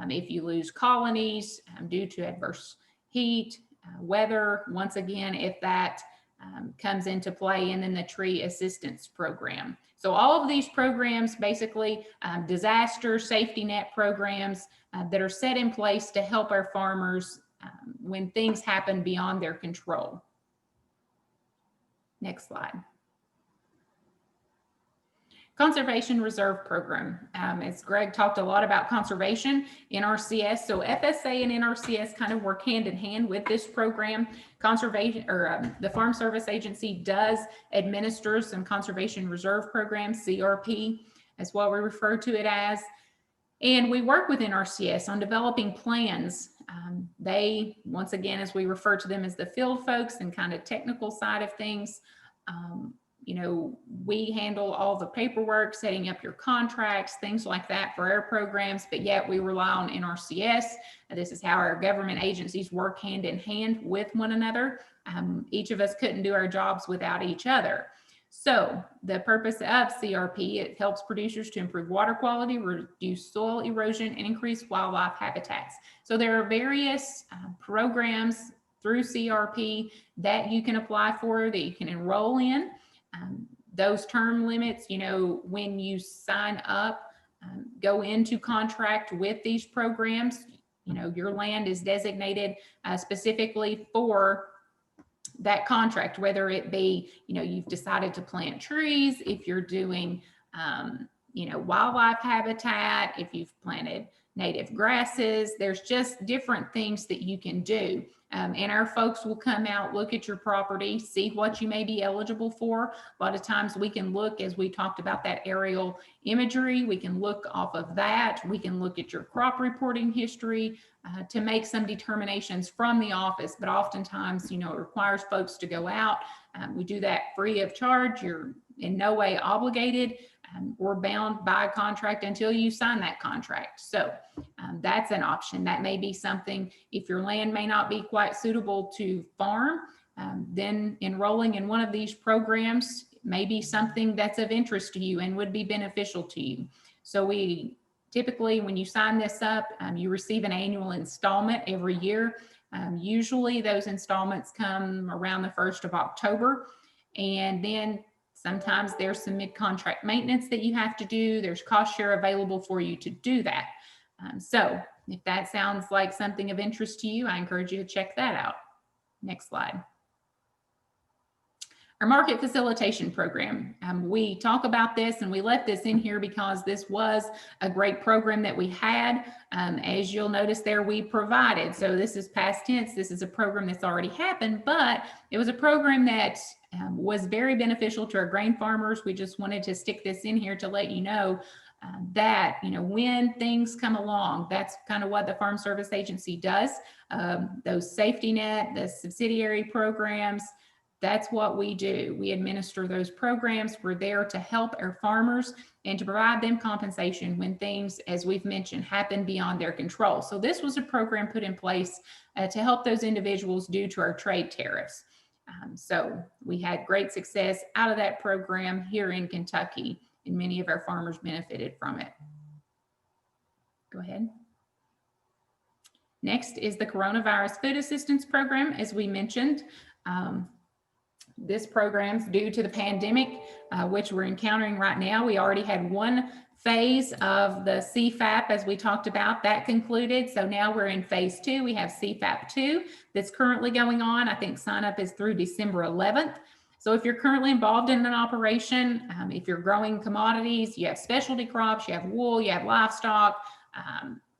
If you lose colonies due to adverse heat, weather, once again, if that comes into play, and then the tree assistance program. So all of these programs, basically disaster safety net programs that are set in place to help our farmers when things happen beyond their control. Next slide. Conservation Reserve Program. As Greg talked a lot about conservation, NRCS. So FSA and NRCS kind of work hand in hand with this program. Conservation, or the Farm Service Agency does administer some conservation reserve programs, CRP, is what we refer to it as. And we work with NRCS on developing plans. They, once again, as we refer to them as the field folks and kind of technical side of things, you know, we handle all the paperwork, setting up your contracts, things like that for our programs, but yet we rely on NRCS. This is how our government agencies work hand in hand with one another. Each of us couldn't do our jobs without each other. So the purpose of CRP, it helps producers to improve water quality, reduce soil erosion, and increase wildlife habitats. So there are various programs through CRP that you can apply for, that you can enroll in. Those term limits, you know, when you sign up, go into contract with these programs, you know, your land is designated specifically for that contract, whether it be, you know, you've decided to plant trees, if you're doing, you know, wildlife habitat, if you've planted native grasses, there's just different things that you can do. And our folks will come out, look at your property, see what you may be eligible for. A lot of times we can look, as we talked about that aerial imagery, we can look off of that. We can look at your crop reporting history to make some determinations from the office. But oftentimes, you know, it requires folks to go out. We do that free of charge. You're in no way obligated. We're bound by a contract until you sign that contract. So that's an option. That may be something, if your land may not be quite suitable to farm, then enrolling in one of these programs may be something that's of interest to you and would be beneficial to you. So we typically, when you sign this up, you receive an annual installment every year. Usually those installments come around the 1st of October. And then sometimes there's some mid-contract maintenance that you have to do. There's cost share available for you to do that. So if that sounds like something of interest to you, I encourage you to check that out. Next slide. Our market facilitation program. We talk about this and we let this in here because this was a great program that we had. As you'll notice there, we provided. So this is past tense. This is a program that's already happened, but it was a program that was very beneficial to our grain farmers. We just wanted to stick this in here to let you know that, you know, when things come along, that's kind of what the Farm Service Agency does. Those safety net, the subsidiary programs, that's what we do. We administer those programs. We're there to help our farmers and to provide them compensation when things, as we've mentioned, happen beyond their control. So this was a program put in place to help those individuals due to our trade tariffs. So we had great success out of that program here in Kentucky, and many of our farmers benefited from it. Go ahead. Next is the Coronavirus Food Assistance Program, as we mentioned. This program's due to the pandemic, which we're encountering right now. We already had one phase of the CFAP, as we talked about, that concluded. So now we're in phase 2. We have CFAP 2 that's currently going on. I think sign up is through December 11th. So if you're currently involved in an operation, if you're growing commodities, you have specialty crops, you have wool, you have livestock,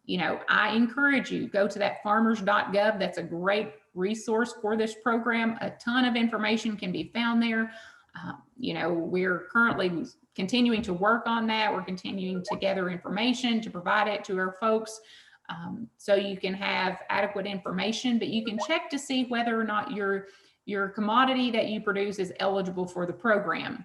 you know, I encourage you, go to that farmers.gov. That's a great resource for this program. A ton of information can be found there. You know, we're currently continuing to work on that. We're continuing to gather information to provide it to our folks so you can have adequate information, but you can check to see whether or not your commodity that you produce is eligible for the program.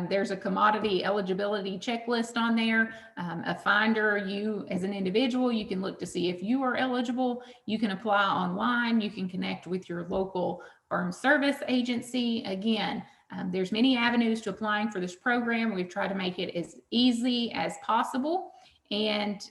There's a commodity eligibility checklist on there. A finder, you as an individual, you can look to see if you are eligible. You can apply online. You can connect with your local farm service agency. Again, there's many avenues to applying for this program. We've tried to make it as easy as possible. And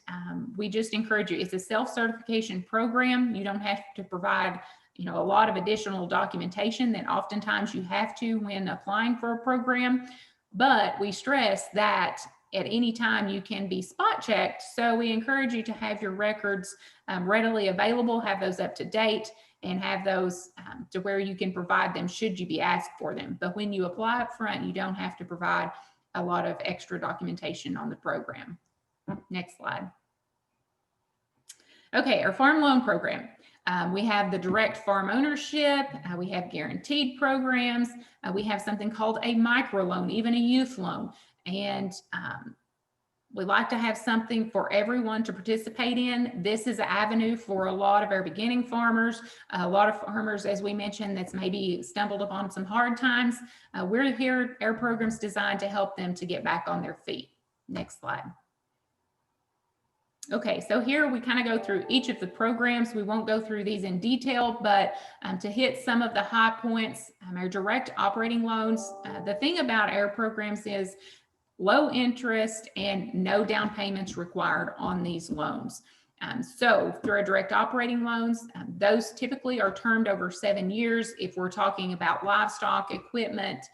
we just encourage you, it's a self-certification program. You don't have to provide, you know, a lot of additional documentation that oftentimes you have to when applying for a program. But we stress that at any time you can be spot checked. So we encourage you to have your records readily available, have those up to date, and have those to where you can provide them should you be asked for them. But when you apply up front, you don't have to provide a lot of extra documentation on the program. Next slide. Okay, our farm loan program. We have the direct farm ownership. We have guaranteed programs. We have something called a microloan, even a youth loan. And we like to have something for everyone to participate in. This is an avenue for a lot of our beginning farmers, a lot of farmers, as we mentioned, that's maybe stumbled upon some hard times. We're here, our program's designed to help them to get back on their feet. Next slide. Okay, so here we kind of go through each of the programs. We won't go through these in detail, but to hit some of the high points, our direct operating loans, the thing about our programs is low interest and no down payments required on these loans. So through our direct operating loans, those typically are termed over 7 years. If we're talking about livestock equipment,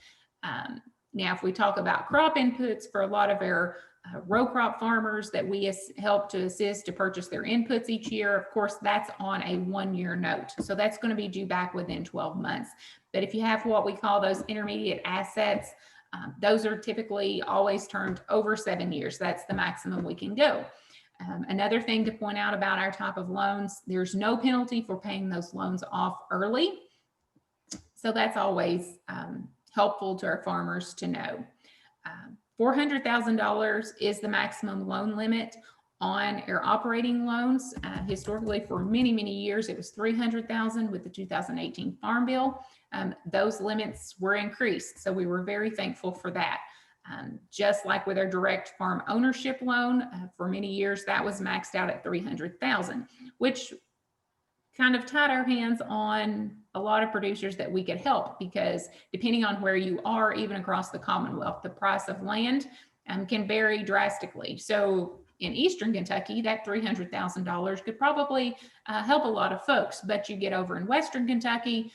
now if we talk about crop inputs for a lot of our row crop farmers that we help to assist to purchase their inputs each year, of course, that's on a 1-year note. So that's going to be due back within 12 months. But if you have what we call those intermediate assets, those are typically always termed over 7 years. That's the maximum we can go. Another thing to point out about our type of loans, there's no penalty for paying those loans off early. So that's always helpful to our farmers to know. $400,000 is the maximum loan limit on our operating loans. Historically, for many, many years, it was $300,000 with the 2018 Farm Bill. Those limits were increased, so we were very thankful for that. Just like with our direct farm ownership loan, for many years that was maxed out at $300,000, which kind of tied our hands on a lot of producers that we could help, because depending on where you are, even across the Commonwealth, the price of land can vary drastically. So in Eastern Kentucky, that $300,000 could probably help a lot of folks, but you get over in Western Kentucky,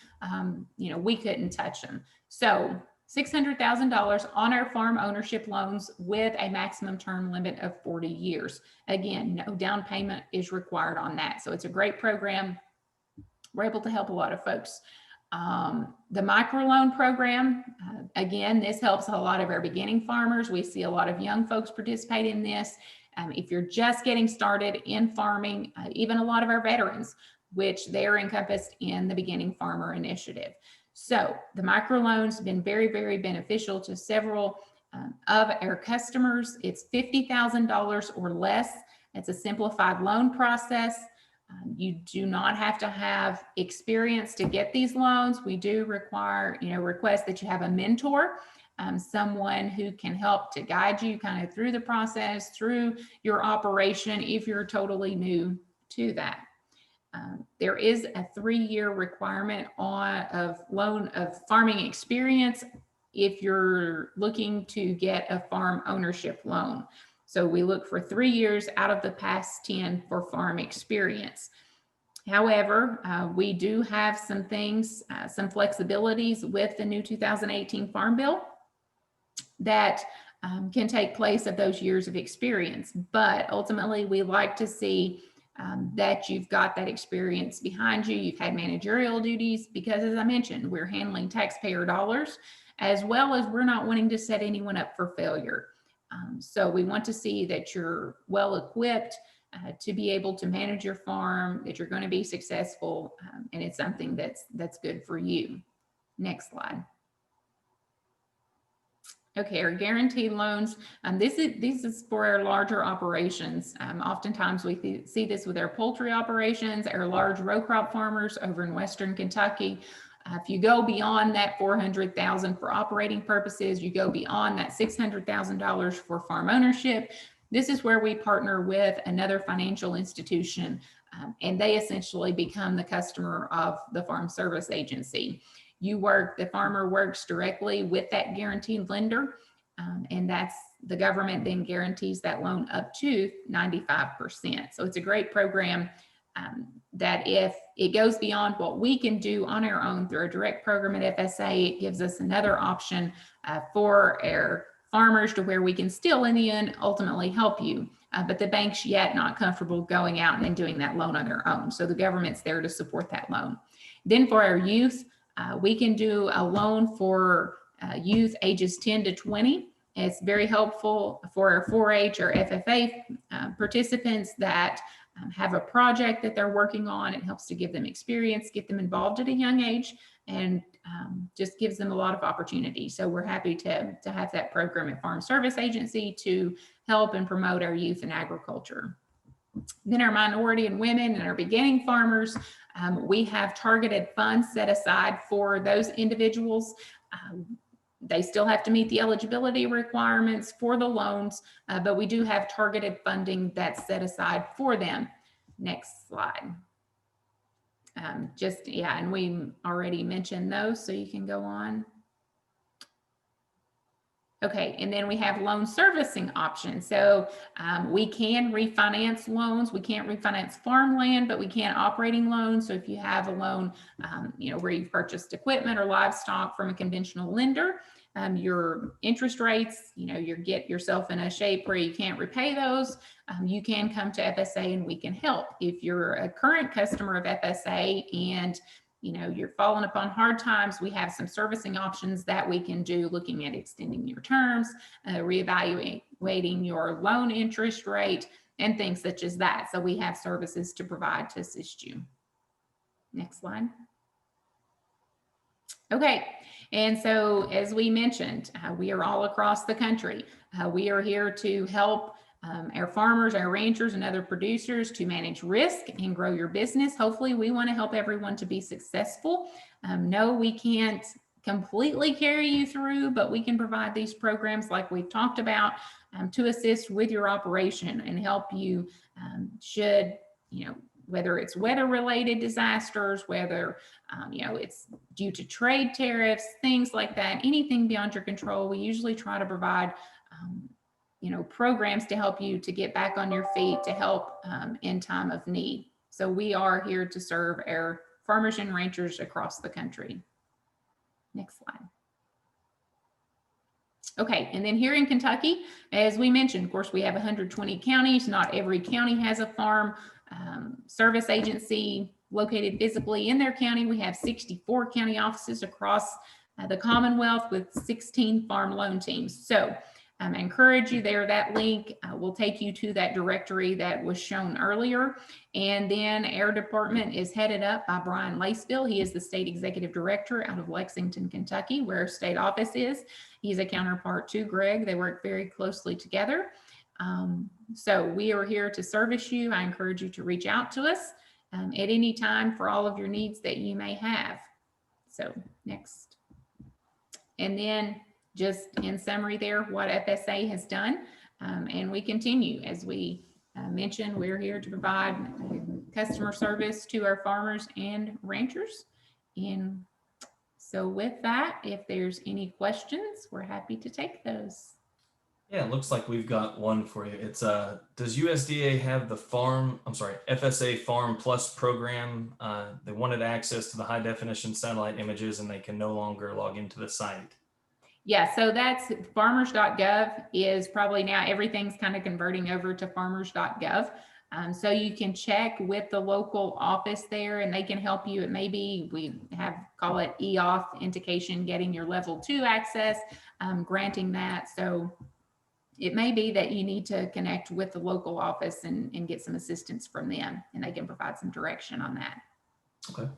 we couldn't touch them. So $600,000 on our farm ownership loans with a maximum term limit of 40 years. Again, no down payment is required on that. So it's a great program. We're able to help a lot of folks. The microloan program, again, this helps a lot of our beginning farmers. We see a lot of young folks participate in this. If you're just getting started in farming, even a lot of our veterans, which they are encompassed in the Beginning Farmer Initiative. So the microloans have been very, very beneficial to several of our customers. It's $50,000 or less. It's a simplified loan process. You do not have to have experience to get these loans. We do require, request that you have a mentor, someone who can help to guide you kind of through the process, through your operation, if you're totally new to that. There is a 3-year requirement of farming experience if you're looking to get a farm ownership loan. So we look for 3 years out of the past 10 for farm experience. However, we do have some things, some flexibilities with the new 2018 Farm Bill that can take place of those years of experience. But ultimately, we like to see that you've got that experience behind you. You've had managerial duties, because as I mentioned, we're handling taxpayer dollars, as well as we're not wanting to set anyone up for failure. So we want to see that you're well equipped to be able to manage your farm, that you're going to be successful, and it's something that's good for you. Next slide. Okay, our guaranteed loans. This is for our larger operations. Oftentimes we see this with our poultry operations, our large row crop farmers over in Western Kentucky. If you go beyond that $400,000 for operating purposes, you go beyond that $600,000 for farm ownership. This is where we partner with another financial institution, and they essentially become the customer of the Farm Service Agency. The farmer works directly with that guaranteed lender, and the government then guarantees that loan up to 95%. So it's a great program that if it goes beyond what we can do on our own through a direct program at FSA, it gives us another option for our farmers to where we can still in the end ultimately help you. But the bank's yet not comfortable going out and doing that loan on their own. So the government's there to support that loan. Then for our youth, we can do a loan for youth ages 10 to 20. It's very helpful for our 4-H or FFA participants that have a project that they're working on. It helps to give them experience, get them involved at a young age, and just gives them a lot of opportunity. So we're happy to have that program at Farm Service Agency to help and promote our youth in agriculture. Then our minority and women and our beginning farmers, we have targeted funds set aside for those individuals. They still have to meet the eligibility requirements for the loans, but we do have targeted funding that's set aside for them. Next slide. And we already mentioned those, so you can go on. Okay, and then we have loan servicing options. So we can refinance loans. We can't refinance farmland, but we can operating loans. So if you have a loan, where you've purchased equipment or livestock from a conventional lender, your interest rates, you get yourself in a shape where you can't repay those, you can come to FSA and we can help. If you're a current customer of FSA and you're falling upon hard times, we have some servicing options that we can do, looking at extending your terms, reevaluating your loan interest rate, and things such as that. So we have services to provide to assist you. Next slide. Okay, and so as we mentioned, we are all across the country. We are here to help our farmers, our ranchers, and other producers to manage risk and grow your business. Hopefully, we want to help everyone to be successful. No, we can't completely carry you through, but we can provide these programs like we've talked about to assist with your operation and help you whether it's weather-related disasters, whether it's due to trade tariffs, things like that, anything beyond your control. We usually try to provide programs to help you to get back on your feet, to help in time of need. So we are here to serve our farmers and ranchers across the country. Next slide. Okay, and then here in Kentucky, as we mentioned, of course, we have 120 counties. Not every county has a farm service agency located physically in their county. We have 64 county offices across the Commonwealth with 16 farm loan teams. So I encourage you there. That link will take you to that directory that was shown earlier. And then our department is headed up by Brian Laceville. He is the state executive director out of Lexington, Kentucky, where our state office is. He's a counterpart to Greg. They work very closely together. So we are here to service you. I encourage you to reach out to us at any time for all of your needs that you may have. So next. And then just in summary there, what FSA has done, and we continue. As we mentioned, we're here to provide customer service to our farmers and ranchers. And so with that, if there's any questions, we're happy to take those. Yeah, it looks like we've got one for you. It's does USDA have the FSA Farm Plus program? They wanted access to the high definition satellite images and they can no longer log into the site. Yeah, so that's farmers.gov is probably now everything's kind of converting over to farmers.gov. So you can check with the local office there and they can help you. It may be, call it e-auth indication, getting your level 2 access, granting that. So it may be that you need to connect with the local office and get some assistance from them, and they can provide some direction on that. Okay.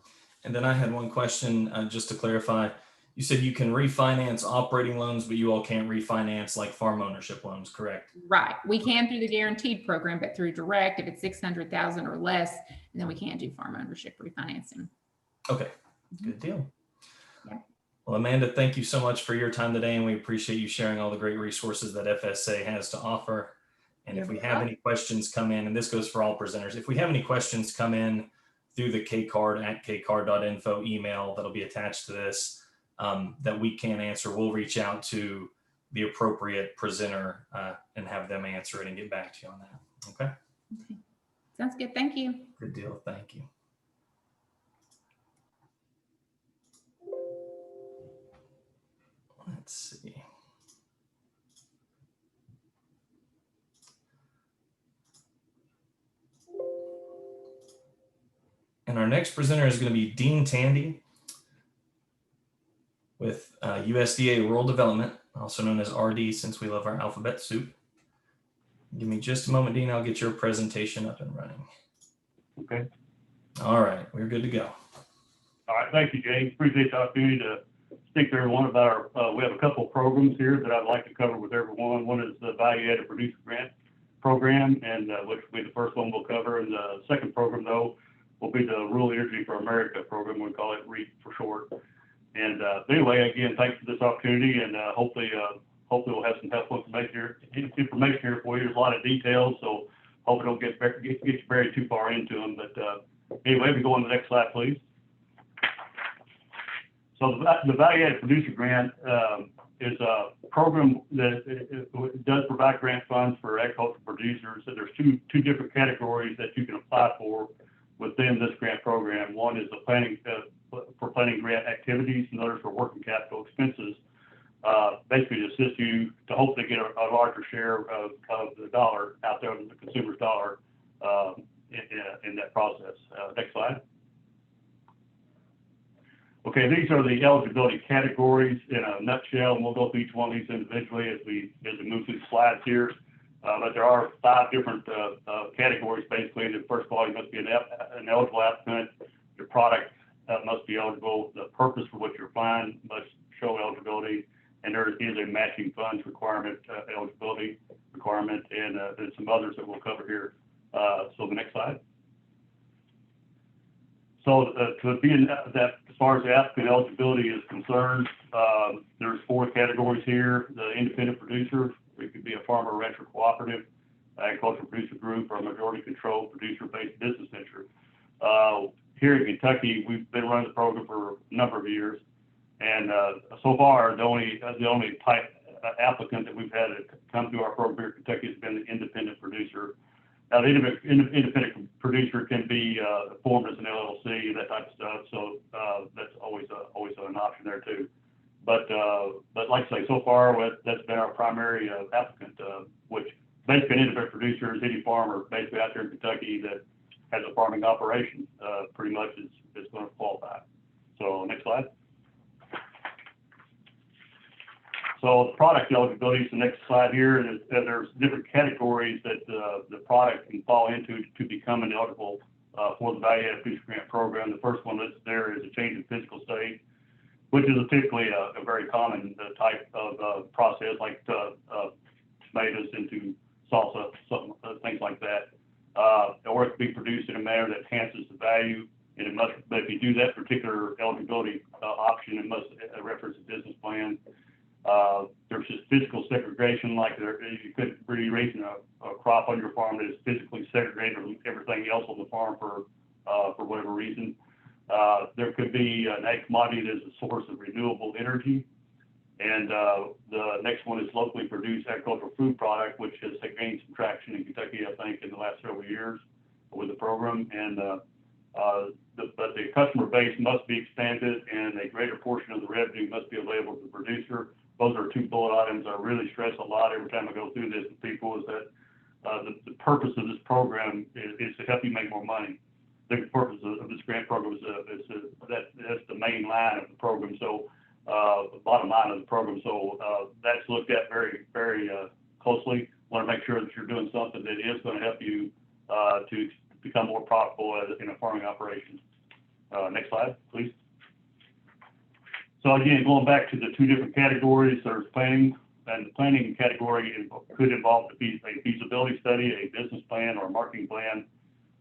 And then I had one question just to clarify. You said you can refinance operating loans, but you all can't refinance like farm ownership loans, correct? Right. We can through the guaranteed program, but through direct, if it's 600,000 or less, then we can't do farm ownership refinancing. Okay, good deal. Yeah. Well, Amanda, thank you so much for your time today, and we appreciate you sharing all the great resources that FSA has to offer. And if we have any questions come in, and this goes for all presenters, if we have any questions come in through the kcard@kcard.info email that'll be attached to this, that we can't answer, we'll reach out to the appropriate presenter and have them answer it and get back to you on that. Okay? Okay. Sounds good. Thank you. Good deal. Thank you. Let's see. And our next presenter is going to be Dean Tandy with USDA Rural Development, also known as RD, since we love our alphabet soup. Give me just a moment, Dean. I'll get your presentation up and running. Okay. All right. We're good to go. All right. Thank you, James. Appreciate the opportunity to speak to everyone about our, we have a couple of programs here that I'd like to cover with everyone. One is the Value Added Producer Grant Program, and which will be the first one we'll cover. And the second program, though, will be the Rural Energy for America program. We call it REAP for short. And anyway, again, thanks for this opportunity, and hopefully we'll have some helpful information here for you. There's a lot of details, so hope it don't get you buried too far into them. But anyway, we go on to the next slide, please. So the Value Added Producer Grant is a program that does provide grant funds for agricultural producers. So there's two different categories that you can apply for within this grant program. One is the planning for planning grant activities, and others for working capital expenses. Basically, to assist you to hopefully get a larger share of the dollar out there, the consumer's dollar, in that process. Next slide. Okay, these are the eligibility categories in a nutshell, and we'll go through each one of these individually as we move through the slides here. But there are 5 different categories, basically. The first of all, you must be an eligible applicant. Your product must be eligible. The purpose for which you're applying must show eligibility. And there is a matching funds requirement, eligibility requirement, and there's some others that we'll cover here. So the next slide. So to be in that, as far as the applicant eligibility is concerned, there's 4 categories here. The independent producer, it could be a farmer, rancher, cooperative, agricultural producer group, or a majority controlled producer-based business venture. Here in Kentucky, we've been running the program for a number of years, and so far the only type applicant that we've had come through our program here in Kentucky has been the independent producer. Now, the independent producer can be formed as an LLC, that type of stuff. So that's always an option there too. But like I say, so far that's been our primary applicant, which basically an independent producer is any farmer basically out there in Kentucky that has a farming operation. Pretty much is going to qualify. So next slide. So the product eligibility is the next slide here, and there's different categories that the product can fall into to become an eligible for the value-added producer grant program. The first one listed there is a change in physical state, which is typically a very common type of process, like tomatoes into salsa, things like that. Or it can be produced in a manner that enhances the value, and it must. But if you do that particular eligibility option, it must reference a business plan. There's just physical segregation, like you could be raising a crop on your farm that is physically segregated from everything else on the farm for whatever reason. There could be an ag commodity that is a source of renewable energy. And the next one is locally produced agricultural food product, which has gained some traction in Kentucky, I think, in the last several years with the program. And but the customer base must be expanded, and a greater portion of the revenue must be available to the producer. Those are 2 bullet items I really stress a lot every time I go through this with people, is that the purpose of this program is to help you make more money. The purpose of this grant program is that's the main line of the program. So the bottom line of the program. So that's looked at very, very closely. Want to make sure that you're doing something that is going to help you to become more profitable in a farming operation. Next slide, please. So again, going back to the 2 different categories, there's planning, and the planning category could involve a feasibility study, a business plan, or a marketing plan.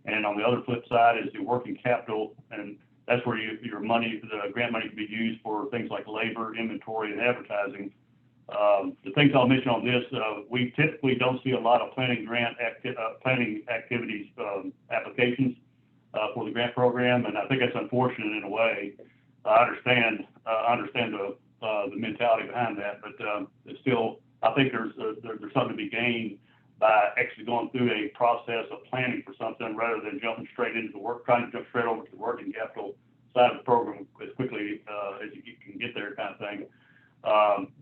And on the other flip side is the working capital, and that's where your money, the grant money, can be used for things like labor, inventory, and advertising. The things I'll mention on this, we typically don't see a lot of planning activities applications for the grant program, and I think that's unfortunate in a way. I understand the mentality behind that, but it's still, I think there's something to be gained by actually going through a process of planning for something rather than jumping straight into trying to jump straight over to the working capital side of the program as quickly as you can get there, kind of thing.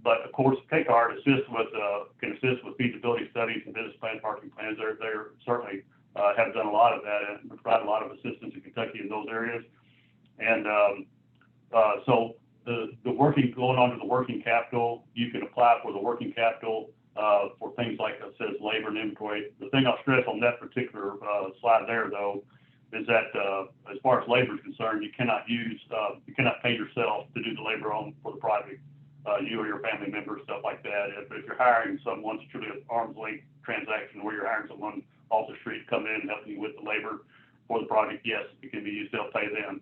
But of course, KCARD can assist with feasibility studies and business plan, marketing plans. They're certainly have done a lot of that and provide a lot of assistance in Kentucky in those areas. And so going on to the working capital, you can apply for the working capital for things like it says labor and inventory. The thing I'll stress on that particular slide there, though, is that as far as labor is concerned, you cannot pay yourself to do the labor for the project. You or your family members, stuff like that. If you're hiring someone, it's truly an arm's length transaction where you're hiring someone off the street to come in and help you with the labor for the project. Yes, it can be used to help pay them.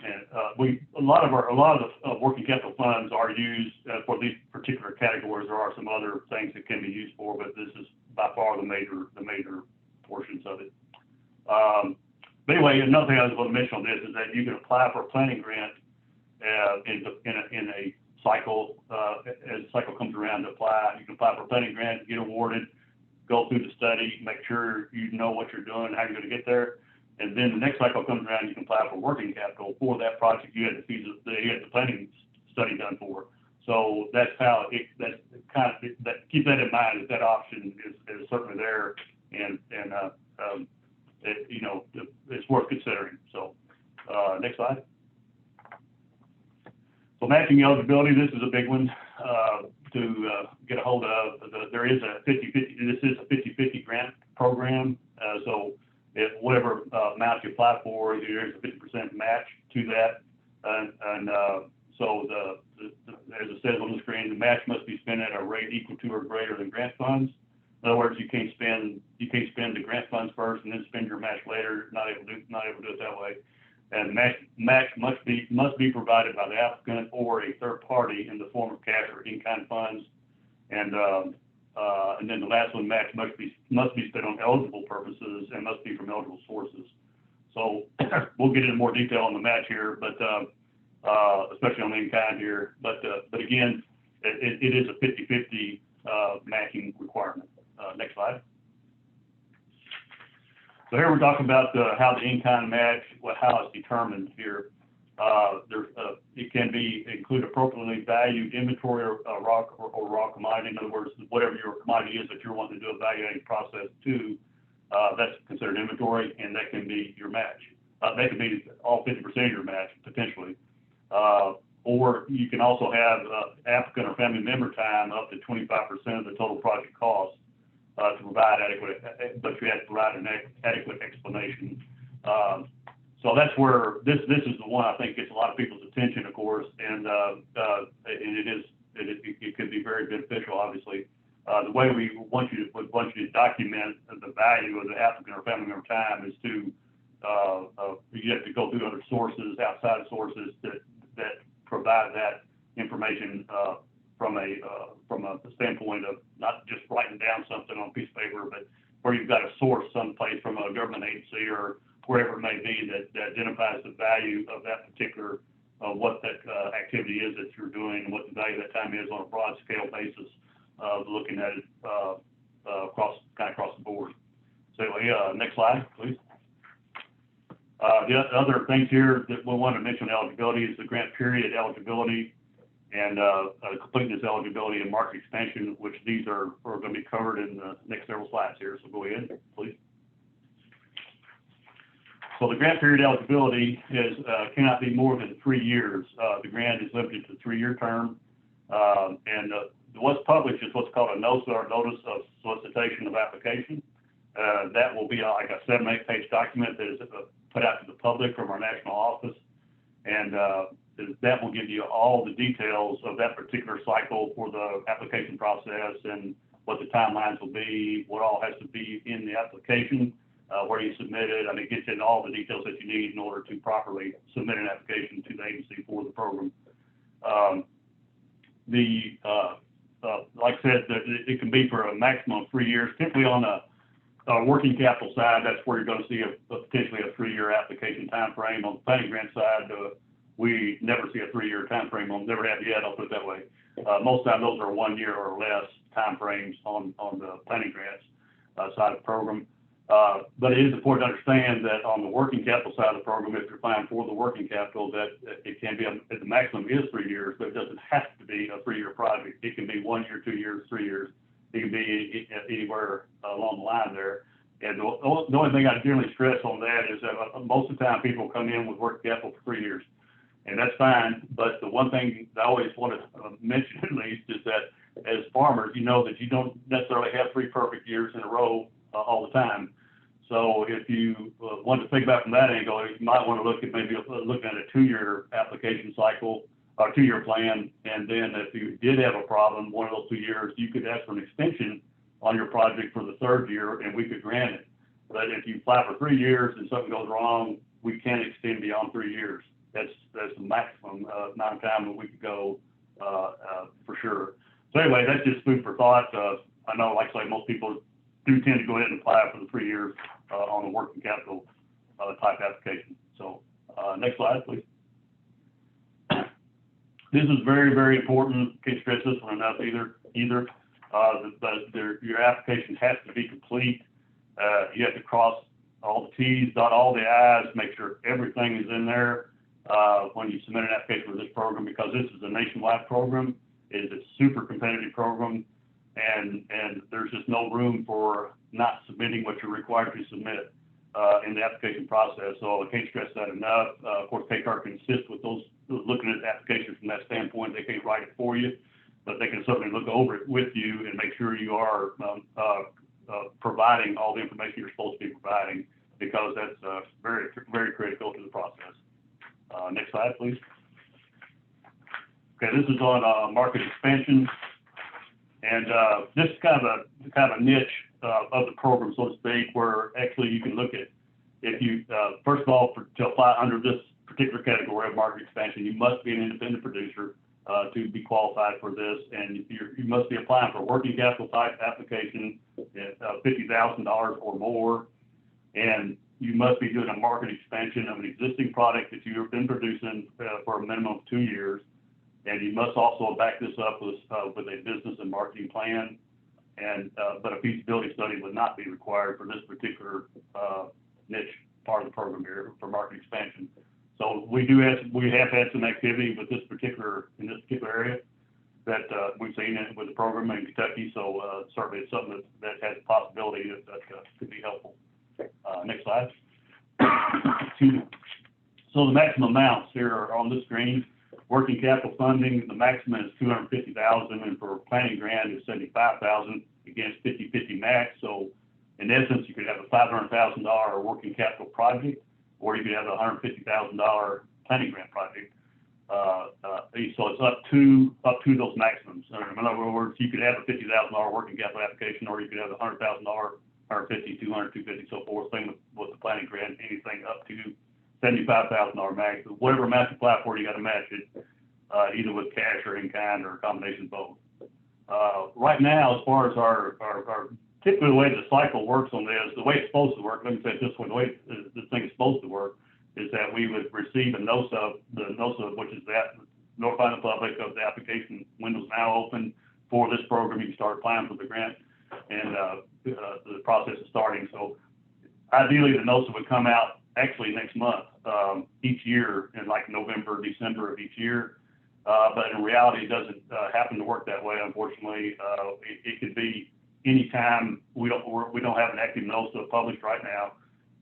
And a lot of the working capital funds are used for these particular categories. There are some other things that can be used for, but this is by far the major portions of it. But anyway, another thing I was going to mention on this is that you can apply for a planning grant in a cycle, as the cycle comes around to apply. You can apply for a planning grant, get awarded, go through the study, make sure you know what you're doing, how you're going to get there. And then the next cycle comes around, you can apply for working capital for that project you had the planning study done for. So that's how keep that in mind, that option is certainly there, and it's worth considering. So next slide. So matching eligibility, this is a big one to get a hold of. There is a 50-50, this is a 50-50 grant program. So if whatever amount you apply for, there is a 50% match to that. So as it says on the screen, the match must be spent at a rate equal to or greater than grant funds. In other words, you can't spend the grant funds first and then spend your match later. Not able to do it that way. And match must be provided by the applicant or a third party in the form of cash or in-kind funds. And then the last one, match must be spent on eligible purposes and must be from eligible sources. So we'll get into more detail on the match here, but especially on the in-kind here. But again, it is a 50-50 matching requirement. Next slide. So here we're talking about how the in-kind match, how it's determined here. It can include appropriately valued inventory or raw commodity. In other words, whatever your commodity is that you're wanting to do a value-adding process to, that's considered inventory, and that can be your match. That can be all 50% of your match, potentially. Or you can also have applicant or family member time up to 25% of the total project cost to provide adequate, but you have to provide an adequate explanation. So that's where this is the one I think gets a lot of people's attention, of course, and it could be very beneficial, obviously. The way we want you to document the value of the applicant or family member time is to you have to go through other sources, outside sources that provide that information from a standpoint of not just writing down something on a piece of paper, but where you've got a source someplace from a government agency or wherever it may be that identifies the value of that particular what that activity is that you're doing and what the value of that time is on a broad scale basis of looking at it across the board. So next slide, please. The other things here that we want to mention eligibility is the grant period eligibility and completeness eligibility and market expansion, which these are going to be covered in the next several slides here. So go ahead, please. So the grant period eligibility cannot be more than 3 years. The grant is limited to a 3-year term, and what's published is what's called a NOSA, or Notice of Solicitation of Application. That will be like a 7 or 8 page document that is put out to the public from our national office, and that will give you all the details of that particular cycle for the application process and what the timelines will be, what all has to be in the application, where you submit it. I mean, it gets into all the details that you need in order to properly submit an application to the agency for the program. Like I said, it can be for a maximum of 3 years. Typically on a working capital side, that's where you're going to see potentially a 3-year application time frame. On the planning grant side, we never see a 3-year time frame. Never have yet, I'll put it that way. Most of the time, those are 1 year or less time frames on the planning grants side of the program. But it is important to understand that on the working capital side of the program, if you're applying for the working capital, that it can be, the maximum is 3 years, but it doesn't have to be a 3-year project. It can be 1 year, 2 years, 3 years. It can be anywhere along the line there. And the only thing I generally stress on that is that most of the time people come in with working capital for 3 years, and that's fine. But the one thing I always want to mention at least is that as farmers, you know that you don't necessarily have 3 perfect years in a row all the time. So if you want to think about it from that angle, you might want to look at maybe looking at a 2-year application cycle, or 2-year plan, and then if you did have a problem one of those 2 years, you could ask for an extension on your project for the 3rd year, and we could grant it. But if you apply for 3 years and something goes wrong, we can't extend beyond 3 years. That's the maximum amount of time that we could go for sure. So anyway, that's just food for thought. I know, like I say, most people do tend to go ahead and apply for the 3 years on the working capital type application. So next slide, please. This is very, very important. Can't stress this one enough either. Your application has to be complete. You have to cross all the T's, dot all the I's, make sure everything is in there when you submit an application for this program, because this is a nationwide program. It is a super competitive program, and there's just no room for not submitting what you're required to submit in the application process. So I can't stress that enough. Of course, KCAR can assist with those looking at the application from that standpoint. They can't write it for you, but they can certainly look over it with you and make sure you are providing all the information you're supposed to be providing, because that's very, very critical to the process. Next slide, please. Okay, this is on market expansion, and this is kind of a niche of the program, so to speak, where actually you can look at, if you first of all, to apply under this particular category of market expansion, you must be an independent producer to be qualified for this, and you must be applying for a working capital type application at $50,000 or more, and you must be doing a market expansion of an existing product that you've been producing for a minimum of 2 years, and you must also back this up with a business and marketing plan, and but a feasibility study would not be required for this particular niche part of the program here for market expansion. So we have had some activity with in this particular area that we've seen it with the program in Kentucky. So certainly it's something that has a possibility that could be helpful. Next slide. So the maximum amounts here are on the screen. Working capital funding, the maximum is $250,000, and for a planning grant is $75,000 against 50/50 match. So in essence, you could have a $500,000 working capital project, or you could have a $150,000 planning grant project. So it's up to those maximums. In other words, you could have a $50,000 working capital application, or you could have a $100,000, 150, 200, 250, so forth. Same with the planning grant, anything up to $75,000 max. Whatever amount you apply for, you got to match it, either with cash or in kind, or a combination of both. Right now, as far as our typically the way the cycle works on this, the way it's supposed to work, let me say it this way, the way this thing is supposed to work is that we would receive a NOSA, which is that notifying the public of the application window is now open for this program. You can start applying for the grant, and the process is starting. So ideally, the NOSA would come out actually next month, each year, in like November, December of each year. But in reality, it doesn't happen to work that way, unfortunately. It could be anytime. We don't have an active NOSA published right now,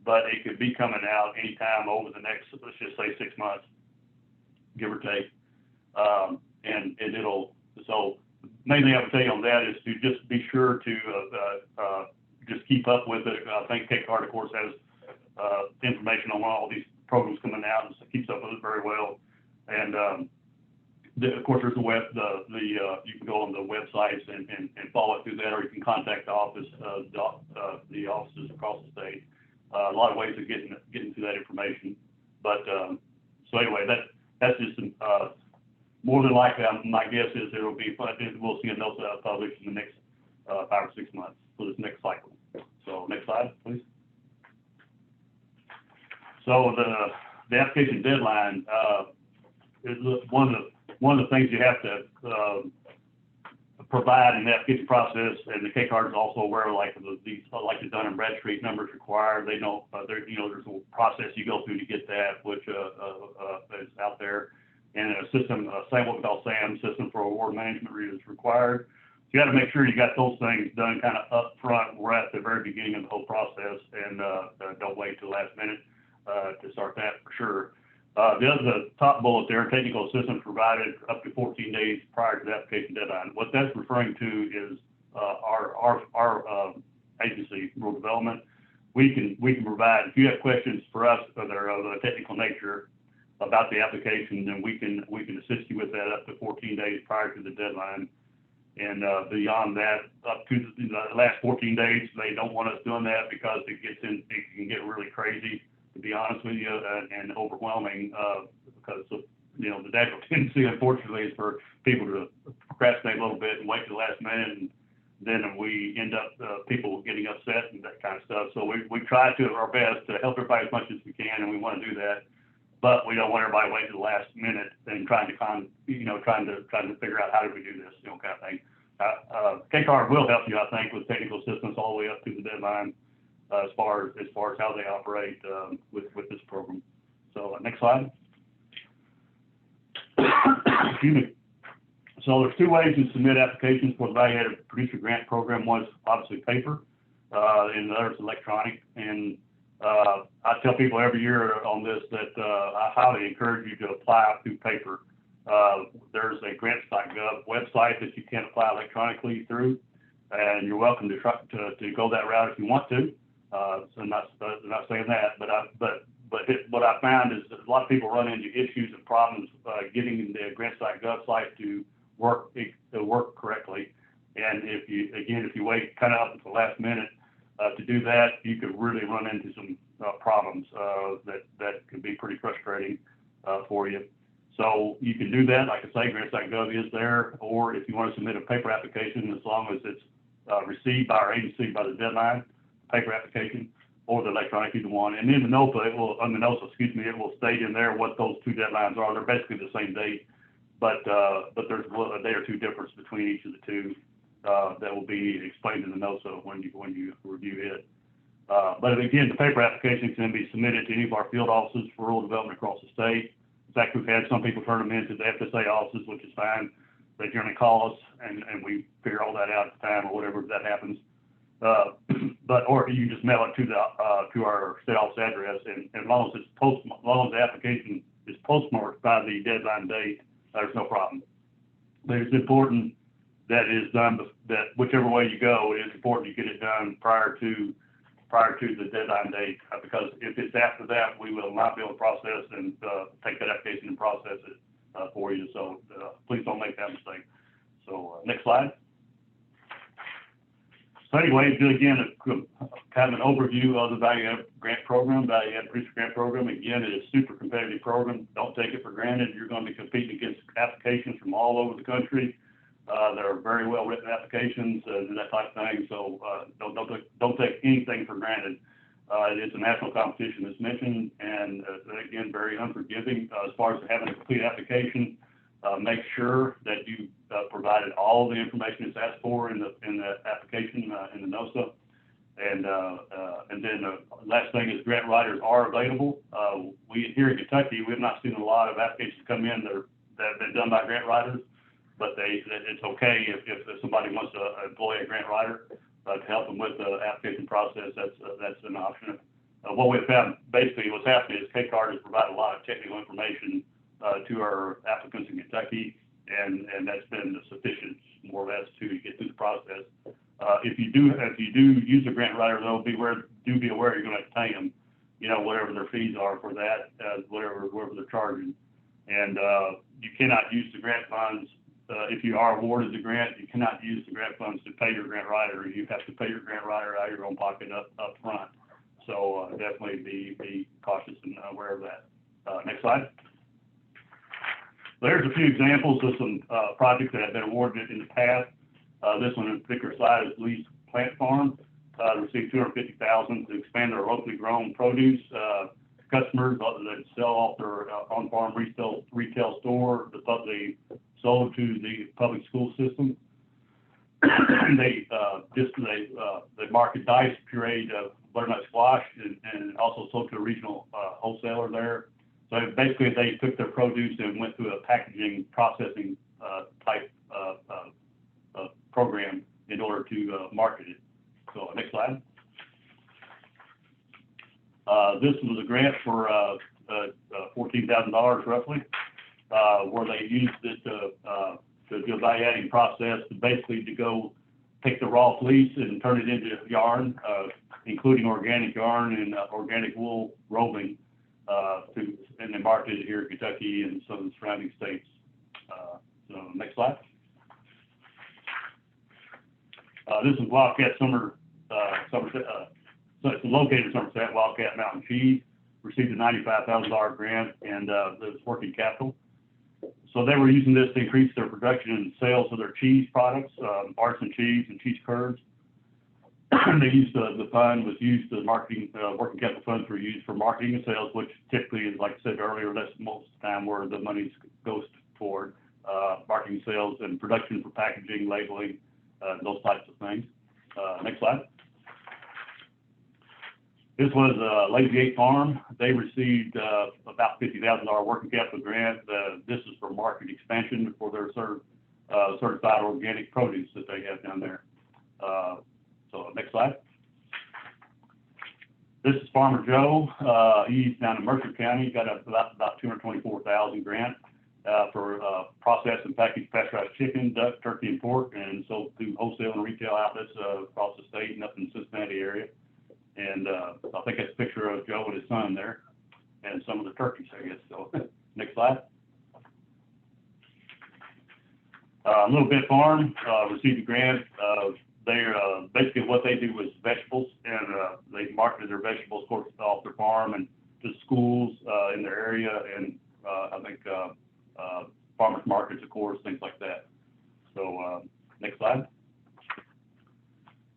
but it could be coming out anytime over the next, let's just say, 6 months, give or take. And it'll, so main thing I would tell you on that is to just be sure to just keep up with it. I think KCAR, of course, has information on all these programs coming out, and so keeps up with it very well. And of course, there's you can go on the websites and follow it through that, or you can contact the office, the offices across the state. A lot of ways of getting to that information. But so anyway, that's just more than likely. My guess is we'll see a NOSA published in the next 5 or 6 months for this next cycle. So next slide, please. So the application deadline is one of the things you have to provide in the application process, and the KCAR is also aware of like the Dun and Bradstreet numbers required. They know there's a process you go through to get that, which is out there, and a system, what we call SAM, System for Award Management, is required. So you got to make sure you got those things done kind of up front, right at the very beginning of the whole process, and don't wait till the last minute to start that for sure. The top bullet there, technical assistance provided up to 14 days prior to the application deadline. What that's referring to is our agency, Rural Development. We can provide, if you have questions for us that are of a technical nature about the application, then we can assist you with that up to 14 days prior to the deadline. And beyond that, up to the last 14 days, they don't want us doing that because it can get really crazy, to be honest with you, and overwhelming, because the natural tendency, unfortunately, is for people to procrastinate a little bit and wait to the last minute, and then we end up people getting upset and that kind of stuff. So we try to our best to help everybody as much as we can, and we want to do that. but we don't want everybody waiting to the last minute and trying to figure out how do we do this, kind of thing. KCAR will help you, I think, with technical assistance all the way up to the deadline, as far as how they operate with this program. So next slide. Excuse me. So there's two ways to submit applications for the Value-Added Producer Grant Program. One is obviously paper, and the other is electronic. And I tell people every year on this that I highly encourage you to apply through paper. There's a grants.gov website that you can apply electronically through, and you're welcome to try to go that route if you want to. So I'm not saying that, but what I found is that a lot of people run into issues and problems getting the grants.gov site to work correctly. And if you wait kind of up at the last minute to do that, you could really run into some problems that could be pretty frustrating for you. So you can do that, like I say, grants.gov is there, or if you want to submit a paper application, as long as it's received by our agency by the deadline, paper application, or the electronic, either one. And in the NOPA, it will state in there what those two deadlines are. They're basically the same date, but there's a day or two difference between each of the two that will be explained in the NOPA when you review it. But again, the paper application can be submitted to any of our field offices for rural development across the state. In fact, we've had some people turn them into the FSA offices, which is fine. They generally call us, and we figure all that out at the time or whatever that happens. Or you just mail it to our state office address, and as long as the application is postmarked by the deadline date, there's no problem. But it's important that whichever way you go, it is important you get it done prior to the deadline date, because if it's after that, we will not be able to process and take that application and process it for you. So please don't make that mistake. So next slide. So anyway, again, kind of an overview of the Value-Added Grant Program, Value-Added Producer Grant Program. Again, it is a super competitive program. Don't take it for granted. You're going to be competing against applications from all over the country. There are very well written applications and that type of thing. So don't take anything for granted. It is a national competition, as mentioned, and again, very unforgiving as far as having a complete application. Make sure that you provided all the information that's asked for in the application in the NOSA. And then the last thing is grant writers are available. We here in Kentucky, we have not seen a lot of applications come in that have been done by grant writers, but it's okay if somebody wants to employ a grant writer to help them with the application process. That's an option. What we've found, basically what's happening is KCAR has provided a lot of technical information to our applicants in Kentucky, and that's been sufficient, more or less, to get through the process. If you do use a grant writer, though, be aware you're going to have to pay them, whatever their fees are for that, whatever they're charging. And you cannot use the grant funds. If you are awarded the grant, you cannot use the grant funds to pay your grant writer. You have to pay your grant writer out of your own pocket up front. So definitely be cautious and aware of that. Next slide. There's a few examples of some projects that have been awarded in the past. This one in particular slide is Lee's Plant Farm. Received $250,000 to expand their locally grown produce. Customers that sell off their on-farm retail store, they sold to the public school system. They market diced pureed butternut squash and also sold to a regional wholesaler there. So basically, they took their produce and went through a packaging processing type program in order to market it. So next slide. This was a grant for $14,000 roughly, where they used it to do a value-adding process, to go take the raw fleece and turn it into yarn, including organic yarn and organic wool roving, and they marketed it here in Kentucky and some of the surrounding states. So next slide. This is Wildcat Somerset. So it's located in Somerset. Wildcat Mountain Cheese received a $95,000 grant and it was working capital. So they were using this to increase their production and sales of their cheese products, artisan cheese and cheese curds. they used the fund was used to marketing, working capital funds were used for marketing and sales, which typically is, like I said earlier, that's most of the time where the money goes toward marketing, sales, and production for packaging, labeling, those types of things. Next slide. This was Lazy 8 Farm. They received about $50,000 working capital grant. This is for market expansion for their certified organic produce that they have down there. So next slide. This is Farmer Joe. He's down in Mercer County. Got about $224,000 grant for processed and packaged pasteurized chicken, duck, turkey, and pork, and sold through wholesale and retail outlets across the state and up in the Cincinnati area. And I think that's a picture of Joe and his son there, and some of the turkeys, I guess. So next slide. Little Bit Farm received a grant. They're basically what they do is vegetables, and they marketed their vegetables, of course, off their farm and to schools in their area, and I think farmers markets, of course, things like that. So next slide.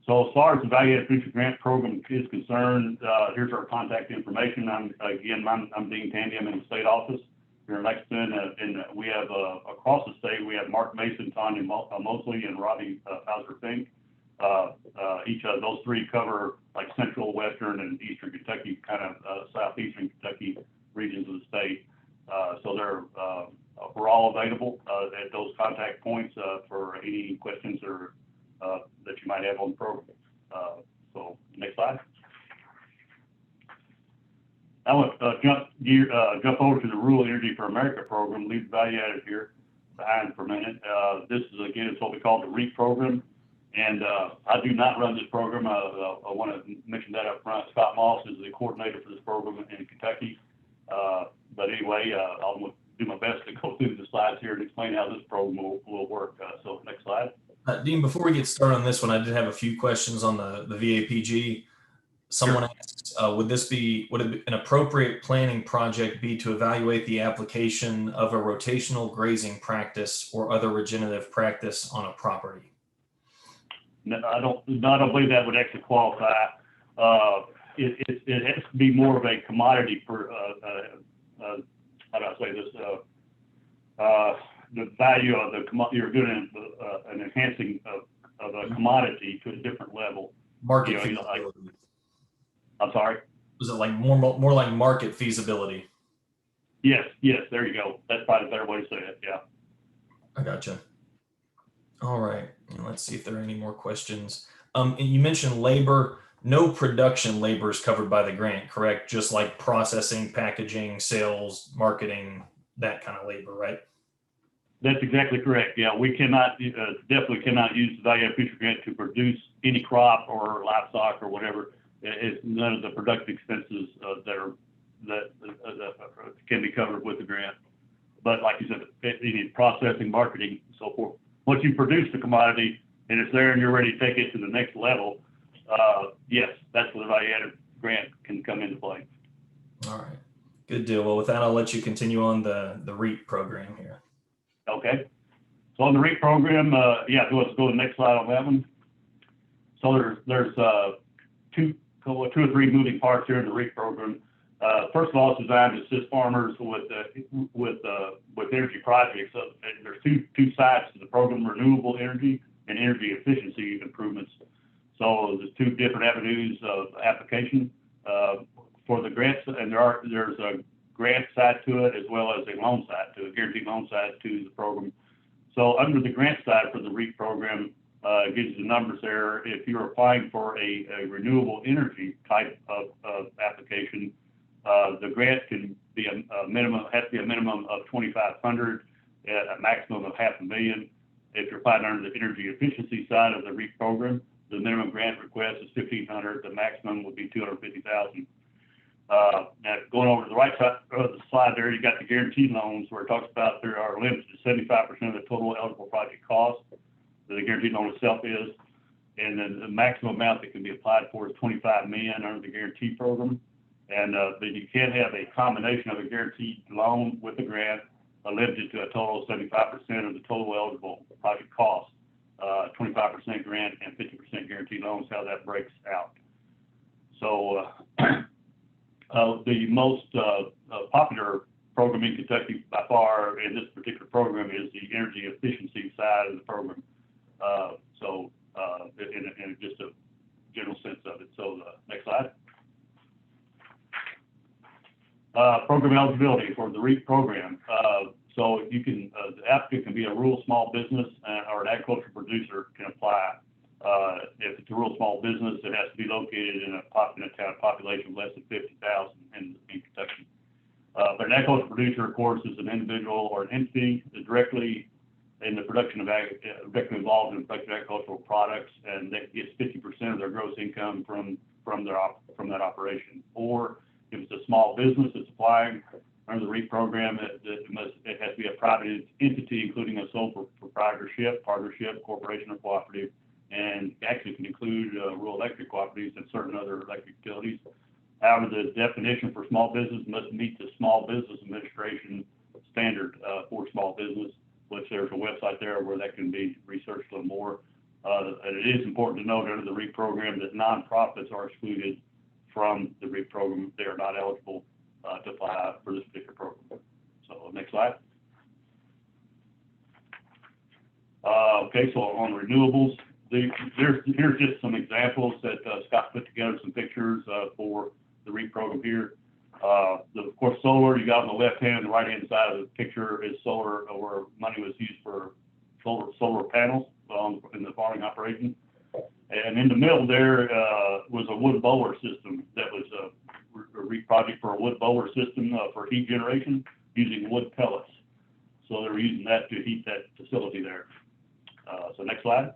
So as far as the Value-Added Producer Grant Program is concerned, here's our contact information. I'm Dean Tandy. I'm in the state office here in Lexington, and we have across the state, we have Mark Mason, Tanya Mosley, and Robbie Fink. Each of those three cover like central, western, and eastern Kentucky, kind of southeastern Kentucky regions of the state. So we're all available at those contact points for any questions or that you might have on the program. So next slide. I want to jump over to the Rural Energy for America program, leave value added here behind for a minute. This is, again, it's what we call the REAP program. And I do not run this program. I want to mention that up front. Scott Moss is the coordinator for this program in Kentucky. But anyway, I'll do my best to go through the slides here and explain how this program will work. So next slide. Dean, before we get started on this one, I did have a few questions on the VAPG. Someone asks, would an appropriate planning project be to evaluate the application of a rotational grazing practice or other regenerative practice on a property? No, I don't believe that would actually qualify. It has to be more of a commodity for, how do I say this? The value of the commodity, you're doing an enhancing of a commodity to a different level. Market feasibility. I'm sorry? Was it like more like market feasibility? Yes, there you go. That's probably a better way to say it, yeah. I gotcha. All right, and let's see if there are any more questions. And you mentioned labor. No production labor is covered by the grant, correct? Just like processing, packaging, sales, marketing, that kind of labor, right? That's exactly correct. Yeah, we cannot, definitely cannot use the Value-Added Producer Grant to produce any crop or livestock or whatever. It's none of the productive expenses that can be covered with the grant. But like you said, you need processing, marketing, and so forth. Once you produce the commodity and it's there and you're ready to take it to the next level, yes, that's where the Value-Added Grant can come into play. All right, good deal. Well, with that, I'll let you continue on the REAP program here. Okay. So on the REAP program, yeah, let's go to the next slide on that one. So there's two or three moving parts here in the REAP program. First of all, it's designed to assist farmers with energy projects. There's two sides to the program: renewable energy and energy efficiency improvements. So there's two different avenues of application for the grants, and there's a grant side to it as well as a loan side to it, guaranteed loan side to the program. So under the grant side for the REAP program, it gives you the numbers there. If you're applying for a renewable energy type of application, the grant can be a minimum, has to be a minimum of $2,500 at a maximum of $500,000. If you're applying under the energy efficiency side of the REAP program, the minimum grant request is $1,500. The maximum would be $250,000. Now, going over to the right side of the slide there, you got the guaranteed loans where it talks about there are limits to 75% of the total eligible project cost that the guaranteed loan itself is. And then the maximum amount that can be applied for is $25 million under the guarantee program. And but you can have a combination of a guaranteed loan with a grant limited to a total of 75% of the total eligible project cost. 25% grant and 50% guaranteed loans, how that breaks out. So the most popular program in Kentucky by far in this particular program is the energy efficiency side of the program. In just a general sense of it. So next slide. Program eligibility for the REAP program. So you can, the applicant can be a rural small business or an agricultural producer can apply. If it's a rural small business, it has to be located in a town population of less than 50,000 in Kentucky. But an agricultural producer, of course, is an individual or an entity that directly in the production of directly involved in the production of agricultural products, and that gets 50% of their gross income from that operation. Or if it's a small business that's applying under the REAP program, it has to be a private entity, including a sole proprietorship, partnership, corporation, or cooperative, and actually can include rural electric cooperatives and certain other electric utilities. However, the definition for small business must meet the Small Business Administration standard for small business, which there's a website there where that can be researched a little more. And it is important to note under the REAP program that nonprofits are excluded from the REAP program. They are not eligible to apply for this particular program. So next slide. Okay, so on renewables, here's just some examples that Scott put together, some pictures for the REAP program here. Of course, solar, you got on the left hand and the right hand side of the picture is solar, where money was used for solar panels in the farming operation. And in the middle there was a wood boiler system that was a REAP project for a wood boiler system for heat generation using wood pellets. So they were using that to heat that facility there. So next slide.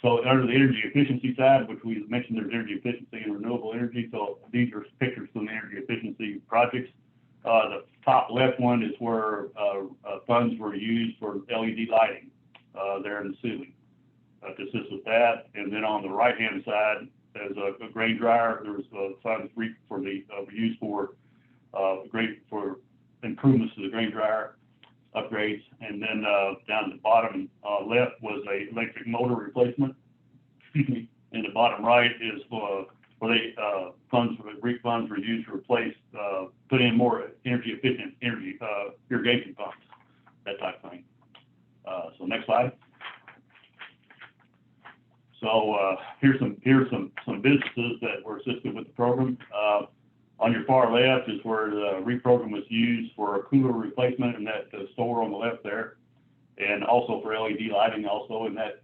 So under the energy efficiency side, which we mentioned, there's energy efficiency and renewable energy. So these are pictures from the energy efficiency projects. The top left one is where funds were used for LED lighting there in the ceiling to assist with that. And then on the right-hand side, there's a grain dryer. There was funds used for improvements to the grain dryer upgrades. And then down at the bottom left was a electric motor replacement. Excuse me. And the bottom right is where REAP funds were used to replace, put in more energy efficient irrigation pumps, that type of thing. So next slide. So here's some businesses that were assisted with the program. On your far left is where the REAP program was used for a cooler replacement in that store on the left there, and also for LED lighting also in that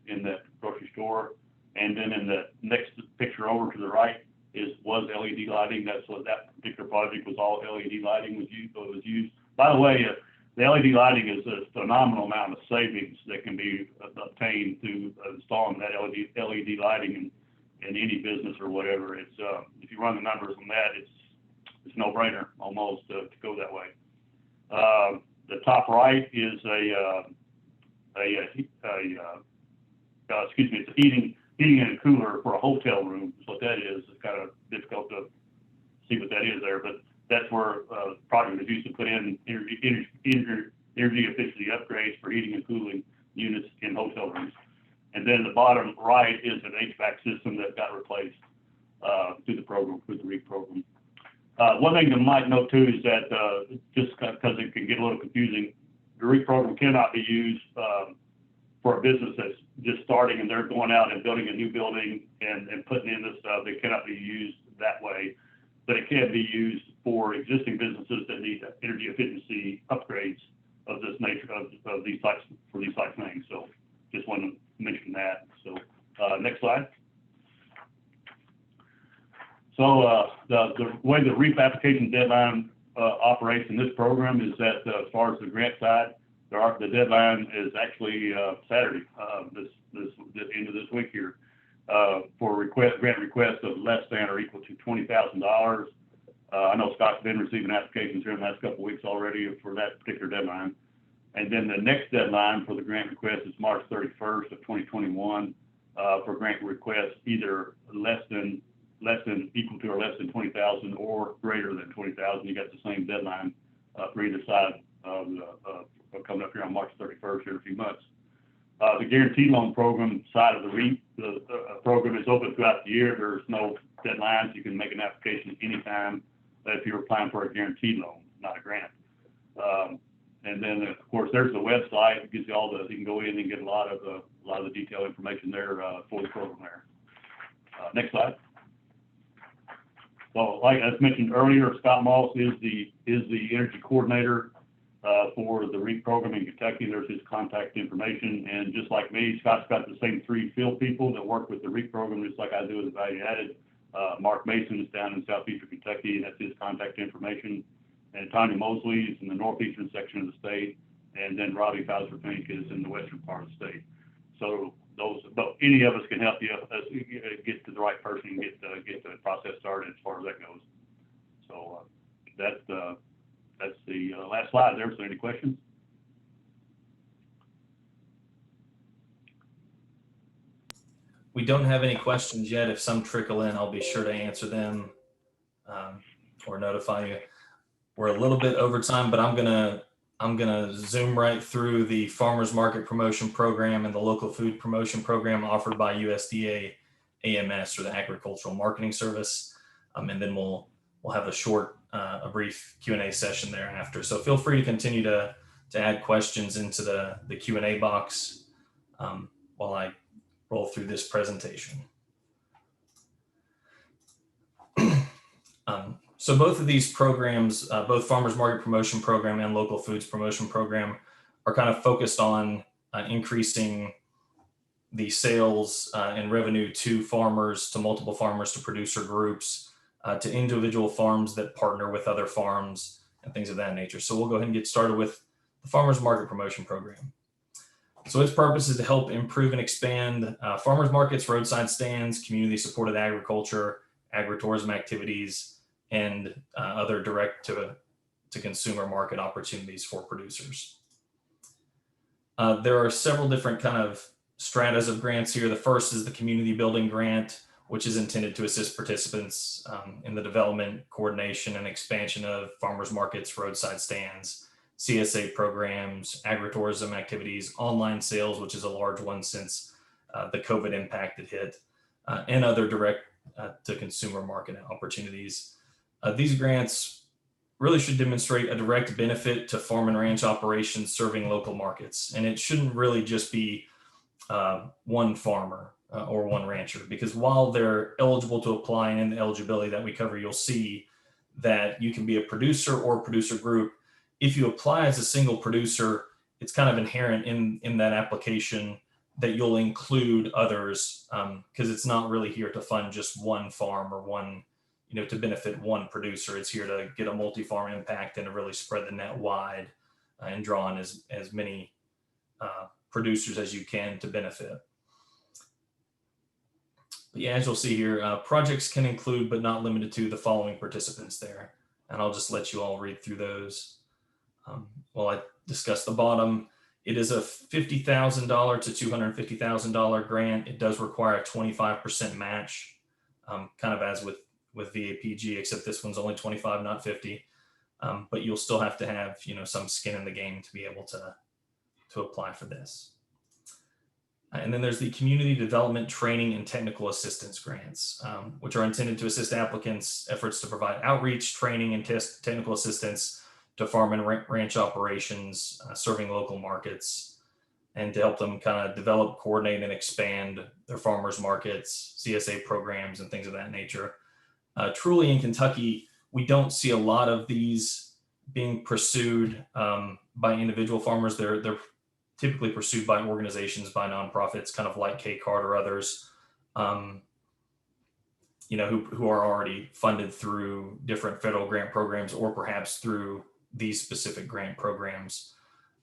grocery store. And then in the next picture over to the right was LED lighting. That's what that particular project was, all LED lighting was used. By the way, the LED lighting is a phenomenal amount of savings that can be obtained through installing that LED lighting in any business or whatever. It's if you run the numbers on that, it's a no-brainer almost to go that way. The top right is it's a heating and a cooler for a hotel room. Is what that is. It's kind of difficult to see what that is there, but that's where project was used to put in energy efficiency upgrades for heating and cooling units in hotel rooms. And then the bottom right is an HVAC system that got replaced through the REAP program. One thing you might note too is that just because it can get a little confusing, the REAP program cannot be used for a business that's just starting and they're going out and building a new building and putting in this stuff. They cannot be used that way, but it can be used for existing businesses that need energy efficiency upgrades of this nature of these types for these types of things. So just wanted to mention that. So next slide. So the way the REAP application deadline operates in this program is that as far as the grant side, the deadline is actually Saturday, the end of this week here, for grant requests of less than or equal to $20,000. I know Scott's been receiving applications here in the last couple of weeks already for that particular deadline. And then the next deadline for the grant request is March 31st of 2021 for grant requests either less than equal to or less than 20,000 or greater than 20,000. You got the same deadline for either side of coming up here on March 31st here in a few months. The guaranteed loan program side of the REAP, the program is open throughout the year. There's no deadlines. You can make an application anytime if you're applying for a guaranteed loan, not a grant. And then of course there's the website. It gives you all the, you can go in and get a lot of the detailed information there for the program there. Next slide. So like as mentioned earlier, Scott Moss is the energy coordinator for the REAP program in Kentucky. There's his contact information, and just like me, Scott's got the same 3 field people that work with the REAP program, just like I do with the value added. Mark Mason is down in southeastern Kentucky, and that's his contact information. And Tanya Mosley is in the northeastern section of the state, and then Robbie Fauser-Fink is in the western part of the state. So but any of us can help you get to the right person and get the process started as far as that goes. So that's the last slide there. So any questions? We don't have any questions yet. If some trickle in, I'll be sure to answer them or notify you. We're a little bit over time, but I'm gonna zoom right through the Farmers Market Promotion Program and the Local Food Promotion Program offered by USDA AMS, or the Agricultural Marketing Service, and then we'll have a brief Q&A session thereafter. So feel free to continue to add questions into the Q&A box while I roll through this presentation. So both of these programs, both Farmers Market Promotion Program and Local Foods Promotion Program, are kind of focused on increasing the sales and revenue to farmers, to multiple farmers, to producer groups, to individual farms that partner with other farms and things of that nature. So we'll go ahead and get started with the Farmers Market Promotion Program. So its purpose is to help improve and expand farmers markets, roadside stands, community supported agriculture, agritourism activities, and other direct to consumer market opportunities for producers. There are several different kind of stratas of grants here. The first is the Community Building Grant, which is intended to assist participants in the development, coordination, and expansion of farmers markets, roadside stands, CSA programs, agritourism activities, online sales, which is a large one since the COVID impact that hit, and other direct to consumer market opportunities. These grants really should demonstrate a direct benefit to farm and ranch operations serving local markets. And it shouldn't really just be one farmer or one rancher, because while they're eligible to apply, and in the eligibility that we cover, you'll see that you can be a producer or producer group. If you apply as a single producer, it's kind of inherent in that application that you'll include others, because it's not really here to fund just one farm or one, to benefit one producer. It's here to get a multi-farm impact and to really spread the net wide and draw on as many producers as you can to benefit. But yeah, as you'll see here, projects can include but not limited to the following participants there. And I'll just let you all read through those while I discuss the bottom. It is a $50,000 to $250,000 grant. It does require a 25% match, kind of as with VAPG, except this one's only 25, not 50. But you'll still have to have, some skin in the game to be able to apply for this. And then there's the Community Development Training and Technical Assistance Grants, which are intended to assist applicants' efforts to provide outreach, training, and technical assistance to farm and ranch operations serving local markets, and to help them kind of develop, coordinate, and expand their farmers markets, CSA programs, and things of that nature. Truly in Kentucky, we don't see a lot of these being pursued by individual farmers. They're typically pursued by organizations, by nonprofits, kind of like KCARD or others, who are already funded through different federal grant programs or perhaps through these specific grant programs.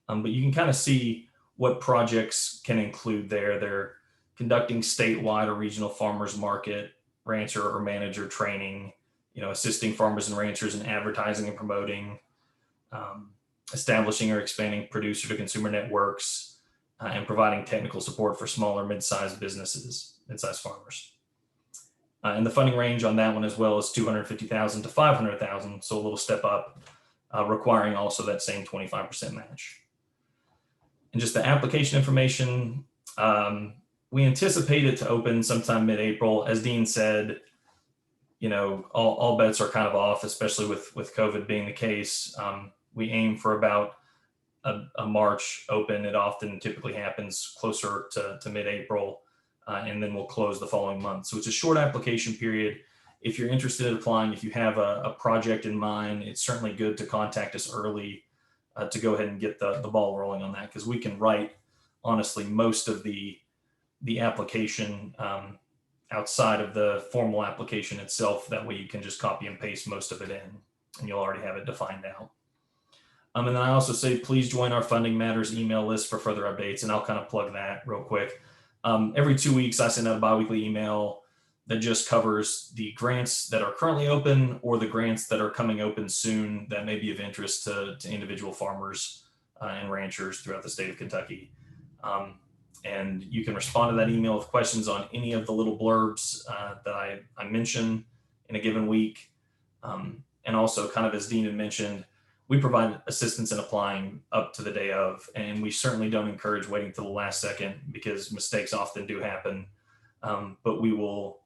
But you can kind of see what projects can include there. They're conducting statewide or regional farmers market, rancher or manager training, assisting farmers and ranchers in advertising and promoting, establishing or expanding producer to consumer networks, and providing technical support for smaller mid-sized businesses, mid-sized farmers. And the funding range on that one as well is $250,000 to $500,000, so a little step up, requiring also that same 25% match. And just the application information, we anticipate it to open sometime mid-April. As Dean said, all bets are kind of off, especially with COVID being the case. We aim for about a March open. It often typically happens closer to mid-April, and then we'll close the following month. So it's a short application period. If you're interested in applying, if you have a project in mind, it's certainly good to contact us early to go ahead and get the ball rolling on that, because we can write, honestly, most of the application outside of the formal application itself. That way you can just copy and paste most of it in, and you'll already have it defined out. And then I also say, please join our Funding Matters email list for further updates, and I'll kind of plug that real quick. Every 2 weeks, I send out a biweekly email that just covers the grants that are currently open or the grants that are coming open soon that may be of interest to individual farmers and ranchers throughout the state of Kentucky. And you can respond to that email with questions on any of the little blurbs that I mention in a given week. And also, kind of as Dean had mentioned, we provide assistance in applying up to the day of, and we certainly don't encourage waiting till the last second, because mistakes often do happen. But we will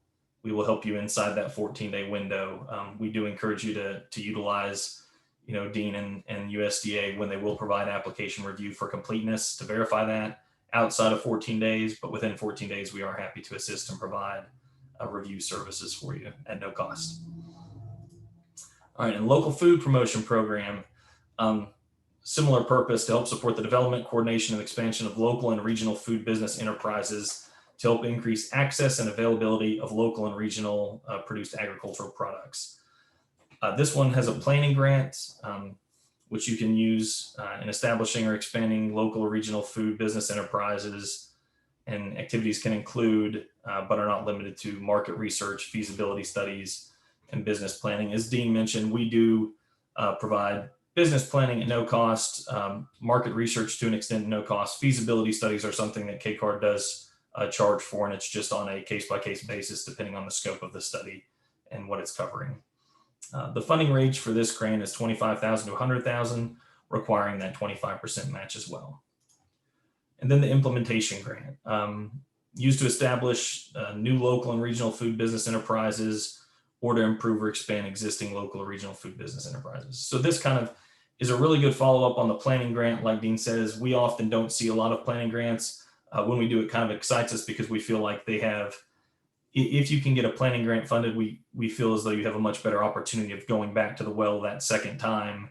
help you inside that 14-day window. We do encourage you to utilize, Dean and USDA when they will provide application review for completeness to verify that outside of 14 days. But within 14 days, we are happy to assist and provide review services for you at no cost. All right, and local food promotion program, similar purpose to help support the development, coordination, and expansion of local and regional food business enterprises to help increase access and availability of local and regional produced agricultural products. This one has a planning grant, which you can use in establishing or expanding local or regional food business enterprises, and activities can include, but are not limited to, market research, feasibility studies, and business planning. As Dean mentioned, we do provide business planning at no cost, market research to an extent at no cost. Feasibility studies are something that KCARD does charge for, and it's just on a case-by-case basis depending on the scope of the study and what it's covering. The funding range for this grant is $25,000 to $100,000, requiring that 25% match as well. And then the implementation grant, used to establish new local and regional food business enterprises, or to improve or expand existing local or regional food business enterprises. So this kind of is a really good follow-up on the planning grant. Like Dean says, we often don't see a lot of planning grants. When we do, it kind of excites us because we feel like they have, if you can get a planning grant funded, we feel as though you have a much better opportunity of going back to the well that second time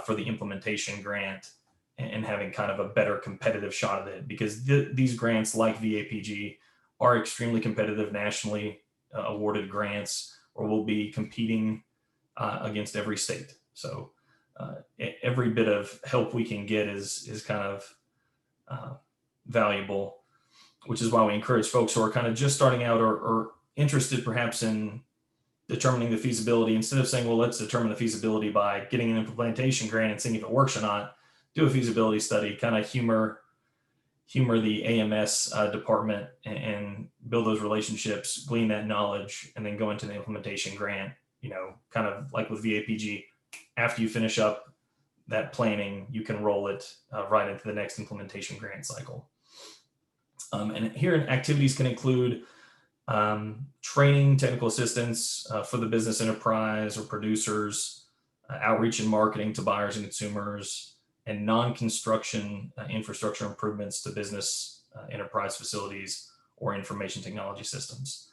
for the implementation grant, and having kind of a better competitive shot at it, because these grants, like VAPG, are extremely competitive, nationally awarded grants, or will be competing against every state. So every bit of help we can get is kind of valuable, which is why we encourage folks who are kind of just starting out or interested perhaps in determining the feasibility, instead of saying, well, let's determine the feasibility by getting an implementation grant and seeing if it works or not, do a feasibility study, kind of humor the AMS department and build those relationships, glean that knowledge, and then go into the implementation grant, kind of like with VAPG. After you finish up that planning, you can roll it right into the next implementation grant cycle. And here, activities can include training, technical assistance for the business enterprise or producers, outreach and marketing to buyers and consumers, and non-construction infrastructure improvements to business enterprise facilities or information technology systems.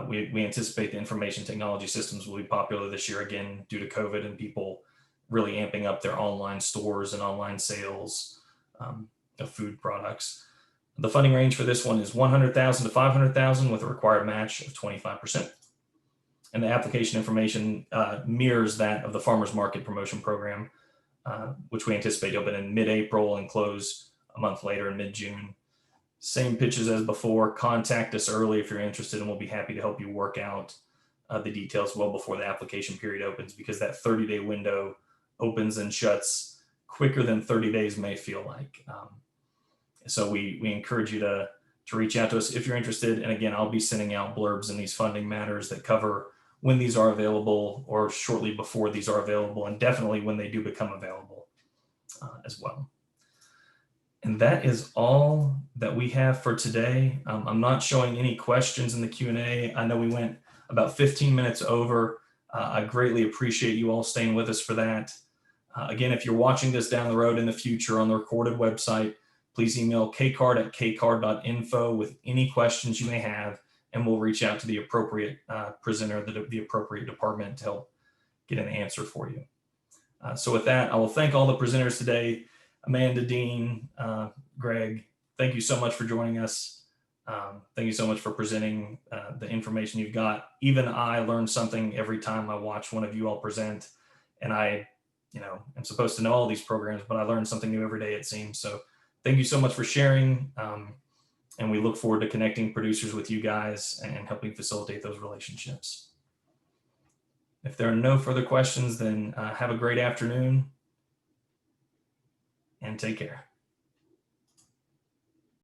We anticipate the information technology systems will be popular this year again due to COVID and people really amping up their online stores and online sales of food products. The funding range for this one is $100,000 to $500,000 with a required match of 25%. And the application information mirrors that of the Farmers Market Promotion Program, which we anticipate to open in mid-April and close a month later in mid-June. Same pitches as before. Contact us early if you're interested, and we'll be happy to help you work out the details well before the application period opens, because that 30-day window opens and shuts quicker than 30 days may feel like. So we encourage you to reach out to us if you're interested. And again, I'll be sending out blurbs in these funding matters that cover when these are available, or shortly before these are available, and definitely when they do become available as well. And that is all that we have for today. I'm not showing any questions in the Q&A. I know we went about 15 minutes over. I greatly appreciate you all staying with us for that. Again, if you're watching this down the road in the future on the recorded website, please email kcard@kcard.info with any questions you may have, and we'll reach out to the appropriate presenter, the appropriate department to help get an answer for you. So with that, I will thank all the presenters today. Amanda, Dean, Greg, thank you so much for joining us. Thank you so much for presenting the information you've got. Even I learn something every time I watch one of you all present, and I, am supposed to know all these programs, but I learn something new every day, it seems. So thank you so much for sharing. And we look forward to connecting producers with you guys and helping facilitate those relationships. If there are no further questions, then have a great afternoon and take care.